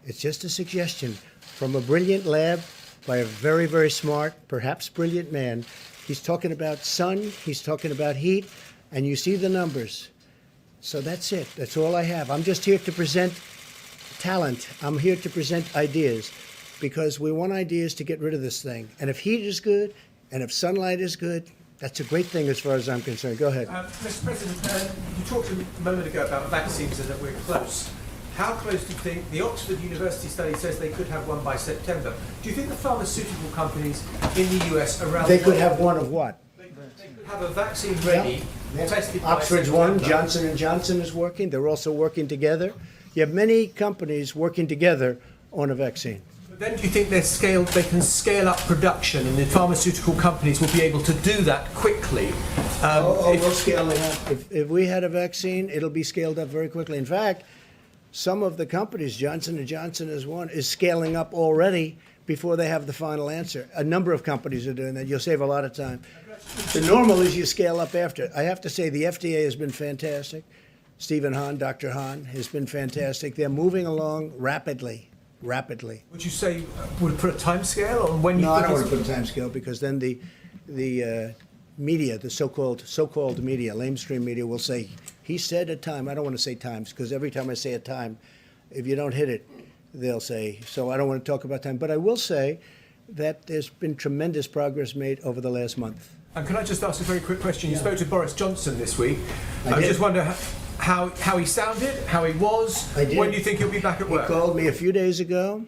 Speaker 10: It's just a suggestion from a brilliant lab by a very, very smart, perhaps brilliant man. He's talking about sun, he's talking about heat, and you see the numbers. So that's it. That's all I have. I'm just here to present talent. I'm here to present ideas because we want ideas to get rid of this thing. And if heat is good, and if sunlight is good, that's a great thing as far as I'm concerned. Go ahead.
Speaker 20: Mr. President, you talked a moment ago about vaccines and that we're close. How close do you think, the Oxford University study says they could have one by September. Do you think the pharmaceutical companies in the US around
Speaker 10: They
Speaker 20: the
Speaker 10: could
Speaker 20: world,
Speaker 10: have one of what?
Speaker 20: they could have a vaccine ready, tested by
Speaker 10: Oxford's
Speaker 20: September.
Speaker 10: one, Johnson & Johnson is working. They're also working together. You have many companies working together on a vaccine.
Speaker 20: But then do you think they can scale up production and the pharmaceutical companies will be able to do that quickly?
Speaker 10: We'll scale it up. If we had a vaccine, it'll be scaled up very quickly. In fact, some of the companies, Johnson & Johnson is one, is scaling up already before they have the final answer. A number of companies are doing that. You'll save a lot of time. The normal is you scale up after. I have to say the FDA has been fantastic. Stephen Hahn, Dr. Hahn, has been fantastic. They're moving along rapidly.
Speaker 20: Would you say, would put a time scale on when you
Speaker 10: No,
Speaker 20: think
Speaker 10: I don't
Speaker 20: it's-
Speaker 10: want to put a time scale because then the media, the so-called media, lamestream media will say, he said a time. I don't want to say times because every time I say a time, if you don't hit it, they'll say. So I don't want to talk about time. But I will say that there's been tremendous progress made over the last month.
Speaker 20: And can I just ask a very quick question? You spoke to Boris Johnson this week.
Speaker 10: I
Speaker 20: I
Speaker 10: did.
Speaker 20: just wonder how he sounded, how he was.
Speaker 10: I did.
Speaker 20: When do you think he'll be back at work?
Speaker 10: He called me a few days ago.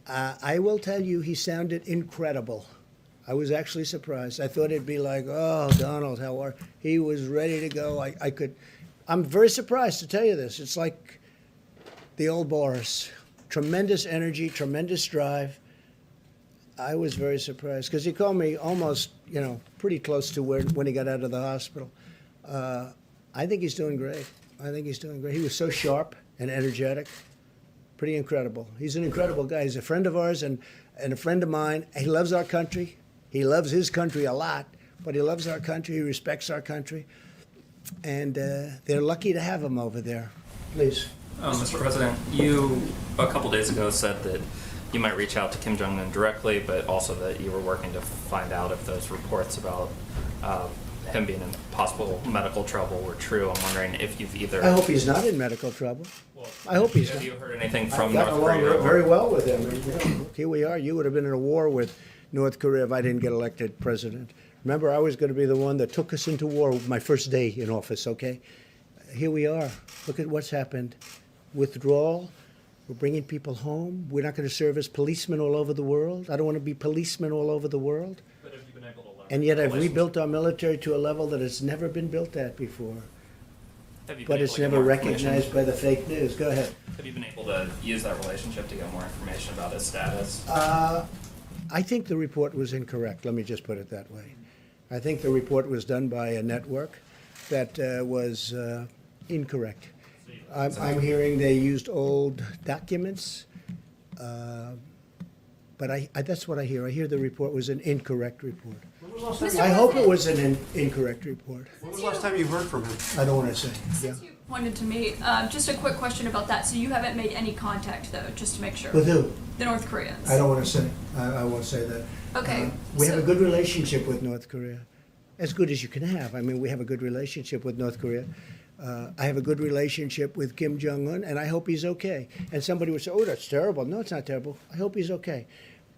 Speaker 10: I will tell you, he sounded incredible. I was actually surprised. I thought it'd be like, oh, Donald, how are you? He was ready to go. I'm very surprised to tell you this. It's like the old Boris. Tremendous energy, tremendous drive. I was very surprised because he called me almost, pretty close to when he got out of the hospital. I think he's doing great. He was so sharp and energetic. Pretty incredible. He's an incredible guy. He's a friend of ours and a friend of mine. He loves our country. He loves his country a lot, but he loves our country. He respects our country. And they're lucky to have him over there. Please.
Speaker 7: Mr. President, you a couple days ago said that you might reach out to Kim Jong-un directly, but also that you were working to find out if those reports about him being in possible medical trouble were true, I'm wondering if you've either.
Speaker 10: I hope he's not in medical trouble. I hope he's not.
Speaker 7: Have you heard anything from
Speaker 10: I've gotten
Speaker 7: North
Speaker 10: along
Speaker 7: Korea?
Speaker 10: very well with him. And, you know, here we are. You would have been in a war with North Korea if I didn't get elected president. Remember, I was going to be the one that took us into war my first day in office, okay? Here we are. Look at what's happened. Withdrawal. We're bringing people home. We're not going to serve as policemen all over the world. I don't want to be policemen all over the world.
Speaker 7: But have you been able to leverage
Speaker 10: And yet I've
Speaker 7: relations-
Speaker 10: rebuilt our military to a level that it's never been built at before.
Speaker 7: Have you been
Speaker 10: But
Speaker 7: able
Speaker 10: it's
Speaker 7: to get
Speaker 10: never
Speaker 7: more information?
Speaker 10: recognized by the fake news. Go ahead.
Speaker 7: Have you been able to use that relationship to get more information about his status?
Speaker 10: I think the report was incorrect. Let me just put it that way. I think the report was done by a network that was incorrect. I'm hearing they used old documents, but that's what I hear. I hear the report was an incorrect report.
Speaker 13: When was the last time
Speaker 10: I hope it was an incorrect report.
Speaker 13: When was the last time you heard from him?
Speaker 10: I don't want to say. Yeah.
Speaker 16: You pointed to me. Just a quick question about that. So you haven't made any contact, though, just to make sure.
Speaker 10: With who?
Speaker 16: The North Koreans.
Speaker 10: I don't want to say. I won't say that.
Speaker 16: Okay.
Speaker 10: We have a good relationship with North Korea, as good as you can have. I mean, we have a good relationship with North Korea. I have a good relationship with Kim Jong-un, and I hope he's okay. And somebody would say, oh, that's terrible. No, it's not terrible. I hope he's okay.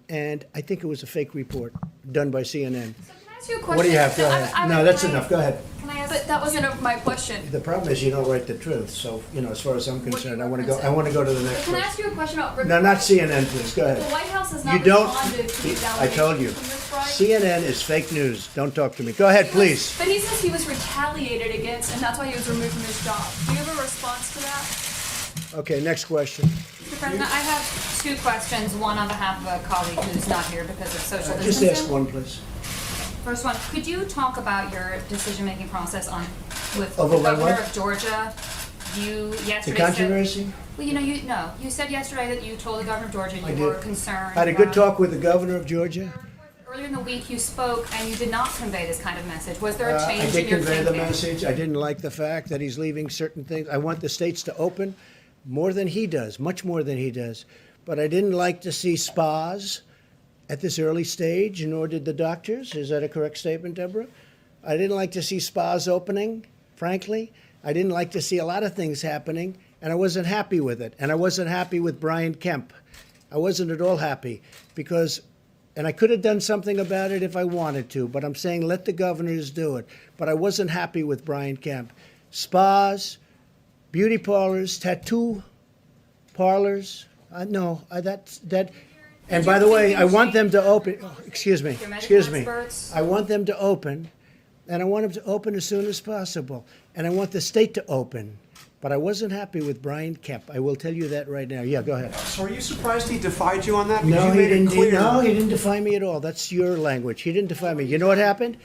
Speaker 10: And I think it was a fake report done by CNN.
Speaker 16: Can I ask you a question?
Speaker 10: What do you have? Go
Speaker 16: So
Speaker 10: ahead. No, that's enough. Go ahead.
Speaker 16: Can I ask? But that wasn't my question.
Speaker 10: The problem is you don't write the truth. So, you know, as far as I'm concerned, I want to go to the next
Speaker 16: Can I
Speaker 10: person.
Speaker 16: ask you a question about?
Speaker 10: No, not CNN, please. Go
Speaker 16: The
Speaker 10: ahead.
Speaker 16: White House has not
Speaker 10: You don't.
Speaker 16: responded to these
Speaker 10: I told you.
Speaker 16: allegations from this
Speaker 10: CNN is fake news. Don't talk to me. Go ahead, please.
Speaker 16: But he says he was retaliated against, and that's why he was removed from his job. Do you have a response to that?
Speaker 10: Okay, next question.
Speaker 14: Mr. President, I have two questions, one on behalf of a colleague who's not here because of social
Speaker 10: Just
Speaker 14: distancing.
Speaker 10: ask one, please.
Speaker 14: First one, could you talk about your decision-making process with
Speaker 10: Over
Speaker 14: the
Speaker 10: my
Speaker 14: governor
Speaker 10: what?
Speaker 14: of Georgia? You yesterday
Speaker 10: The controversy?
Speaker 14: said. Well, you said yesterday that you told the governor of Georgia
Speaker 10: I
Speaker 14: you were
Speaker 10: did.
Speaker 14: concerned.
Speaker 10: I had a good
Speaker 14: about-
Speaker 10: talk with the governor of Georgia.
Speaker 14: Earlier in the week, you spoke and you did not convey this kind of message. Was there a change
Speaker 10: I
Speaker 14: in
Speaker 10: did
Speaker 14: your
Speaker 10: convey
Speaker 14: thinking?
Speaker 10: the message. I didn't like the fact that he's leaving certain things. I want the states to open more than he does, much more than he does. But I didn't like to see spas at this early stage, nor did the doctors. Is that a correct statement, Deborah? I didn't like to see spas opening, frankly. I didn't like to see a lot of things happening, and I wasn't happy with it. And I wasn't happy with Bryant Kemp. I wasn't at all happy because, and I could have done something about it if I wanted to, but I'm saying let the governors do it. But I wasn't happy with Bryant Kemp. Spas, beauty parlors, tattoo parlors, that. And by the way, I want them to open, excuse me. I want them to open, and I want them to open as soon as possible. And I want the state to open. But I wasn't happy with Brian Kemp. I will tell you that right now. Yeah, go ahead.
Speaker 13: So are you surprised he defied you on that? Because
Speaker 10: No,
Speaker 13: you
Speaker 10: he
Speaker 13: made it
Speaker 10: didn't.
Speaker 13: clear.
Speaker 10: No, he didn't defy me at all. That's your language. He didn't defy me. You know what happened?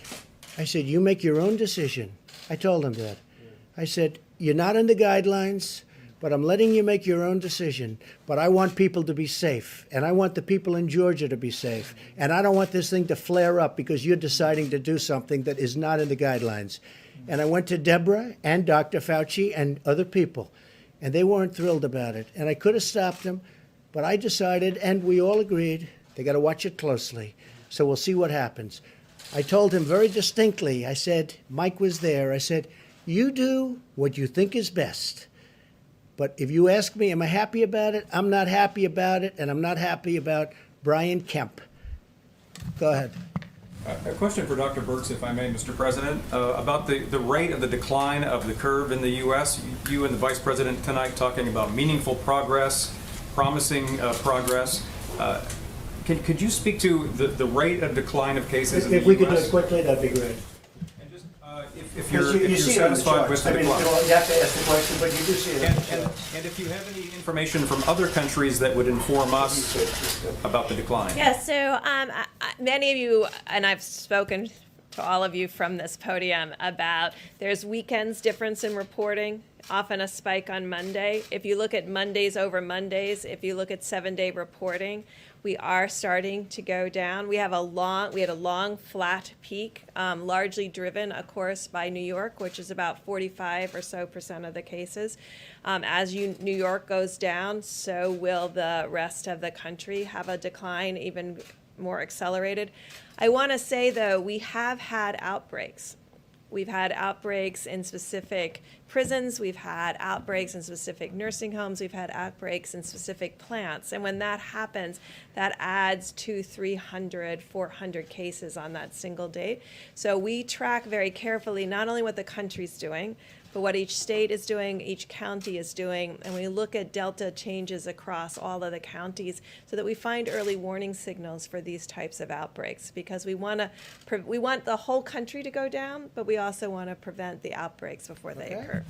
Speaker 10: I said, you make your own decision. I told him that. I said, you're not in the guidelines, but I'm letting you make your own decision. But I want people to be safe, and I want the people in Georgia to be safe. And I don't want this thing to flare up because you're deciding to do something that is not in the guidelines. And I went to Deborah and Dr. Fauci and other people, and they weren't thrilled about it. And I could have stopped them, but I decided, and we all agreed, they got to watch it closely. So we'll see what happens. I told him very distinctly, I said, Mike was there, I said, you do what you think is best. But if you ask me, am I happy about it? I'm not happy about it, and I'm not happy about Brian Kemp. Go ahead.
Speaker 21: A question for Dr. Birx, if I may, Mr. President, about the rate of the decline of the curve in the U.S. You and the Vice President tonight talking about meaningful progress, promising progress. Could you speak to the rate of decline of cases in the U.S.?
Speaker 10: If we could do it quickly, that'd be great.
Speaker 21: If you're satisfied with the decline.
Speaker 10: You have to ask the question, but you do see it.
Speaker 21: And if you have any information from other countries that would inform us about the decline.
Speaker 19: Yeah, so many of you, and I've spoken to all of you from this podium about there's weekends difference in reporting, often a spike on Monday. If you look at Mondays over Mondays, if you look at 7-day reporting, we are starting to go down. We had a long flat peak, largely driven, of course, by New York, which is about 45% or so of the cases. As New York goes down, so will the rest of the country have a decline, even more accelerated. I want to say, though, we have had outbreaks. We've had outbreaks in specific prisons. We've had outbreaks in specific nursing homes. We've had outbreaks in specific plants. And when that happens, that adds to 300, 400 cases on that single date. So we track very carefully not only what the country's doing, but what each state is doing, each county is doing, and we look at delta changes across all of the counties so that we find early warning signals for these types of outbreaks, because we want the whole country to go down, but we also want to prevent the outbreaks before they occur.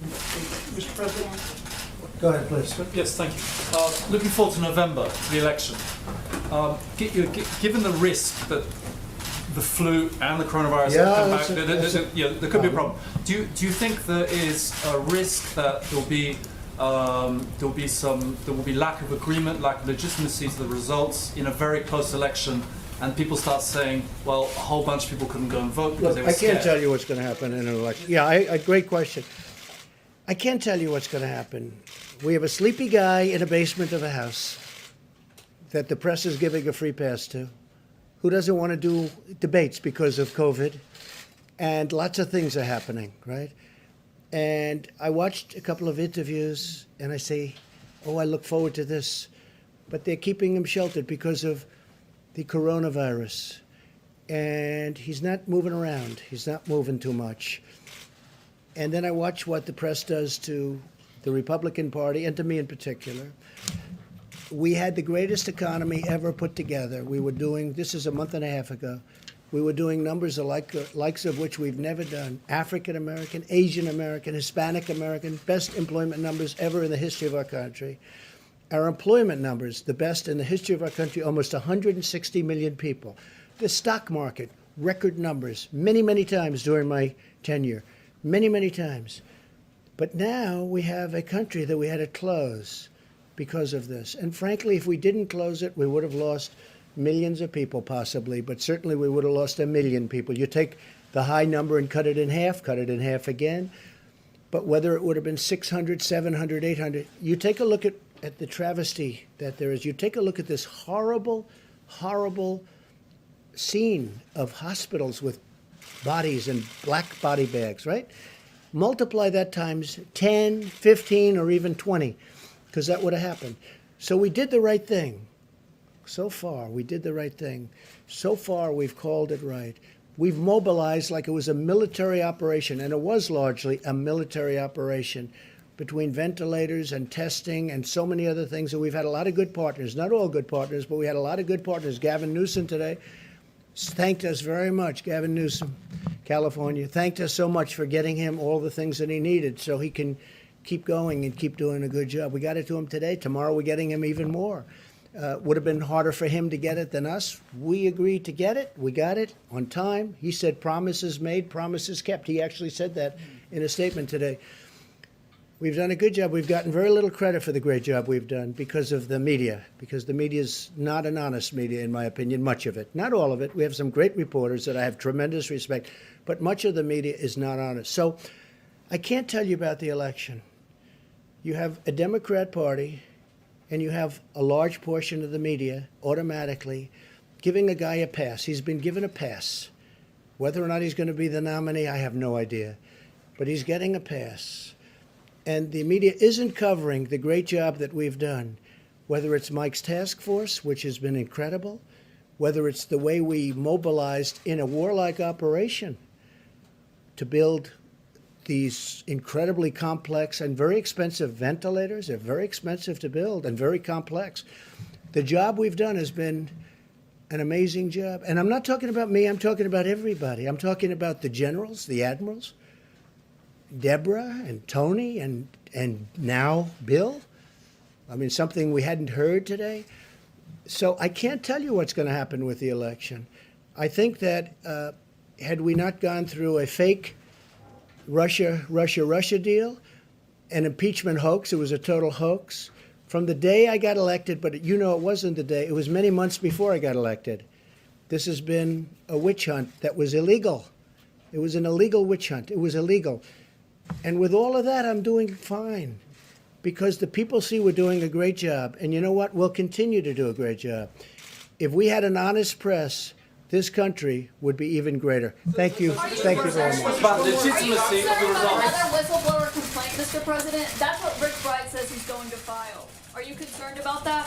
Speaker 6: Mr. President?
Speaker 10: Go ahead, please.
Speaker 2: Yes, thank you. Looking forward to November, the election. Given the risk that the flu and the coronavirus have come back, there could be a problem. Do you think there is a risk that there will be lack of agreement, lack of legitimacy to the results in a very close election, and people start saying, well, a whole bunch of people couldn't go and vote because they were scared?
Speaker 10: I can't tell you what's going to happen in an election. Yeah, great question. I can't tell you what's going to happen. We have a sleepy guy in a basement of a house that the press is giving a free pass to, who doesn't want to do debates because of COVID, and lots of things are happening, right? And I watched a couple of interviews, and I say, oh, I look forward to this. But they're keeping him sheltered because of the coronavirus. And he's not moving around. He's not moving too much. And then I watch what the press does to the Republican Party, and to me in particular. We had the greatest economy ever put together. We were doing, this is a month and a half ago, we were doing numbers likes of which we've never done. African American, Asian American, Hispanic American, best employment numbers ever in the history of our country. Our employment numbers, the best in the history of our country, almost 160 million people. The stock market, record numbers, many, many times during my tenure. Many, many times. But now we have a country that we had to close because of this. And frankly, if we didn't close it, we would have lost millions of people possibly, but certainly we would have lost 1 million people. You take the high number and cut it in half again. But whether it would have been 600, 700, 800, you take a look at the travesty that there is. You take a look at this horrible, horrible scene of hospitals with bodies and black body bags, right? Multiply that times 10, 15, or even 20, because that would have happened. So we did the right thing. So far, we did the right thing. So far, we've called it right. We've mobilized like it was a military operation, and it was largely a military operation between ventilators and testing and so many other things. And we've had a lot of good partners, not all good partners, but we had a lot of good partners. Gavin Newsom today thanked us very much. Gavin Newsom, California, thanked us so much for getting him all the things that he needed so he can keep going and keep doing a good job. We got it to him today. Tomorrow we're getting him even more. Would have been harder for him to get it than us. We agreed to get it. We got it on time. He said promises made, promises kept. He actually said that in a statement today. We've done a good job. We've gotten very little credit for the great job we've done because of the media, because the media is not an honest media, in my opinion, much of it. Not all of it. We have some great reporters that I have tremendous respect, but much of the media is not honest. So I can't tell you about the election. You have a Democrat Party, and you have a large portion of the media automatically giving a guy a pass. He's been given a pass. Whether or not he's going to be the nominee, I have no idea. But he's getting a pass. And the media isn't covering the great job that we've done, whether it's Mike's task force, which has been incredible, whether it's the way we mobilized in a warlike operation to build these incredibly complex and very expensive ventilators. They're very expensive to build and very complex. The job we've done has been an amazing job. And I'm not talking about me, I'm talking about everybody. I'm talking about the generals, the admirals, Deborah and Tony and now Bill. I mean, something we hadn't heard today. So I can't tell you what's going to happen with the election. I think that had we not gone through a fake Russia deal, an impeachment hoax, it was a total hoax, from the day I got elected, but you know it wasn't the day, it was many months before I got elected. This has been a witch hunt that was illegal. It was an illegal witch hunt. It was illegal. And with all of that, I'm doing fine because the people see we're doing a great job. And you know what? We'll continue to do a great job. If we had an honest press, this country would be even greater. Thank you.
Speaker 16: Are you
Speaker 10: Thank you very much.
Speaker 16: Are you concerned about another whistleblower complaint, Mr. President? That's what Rick Bryant says he's going to file. Are you concerned about that?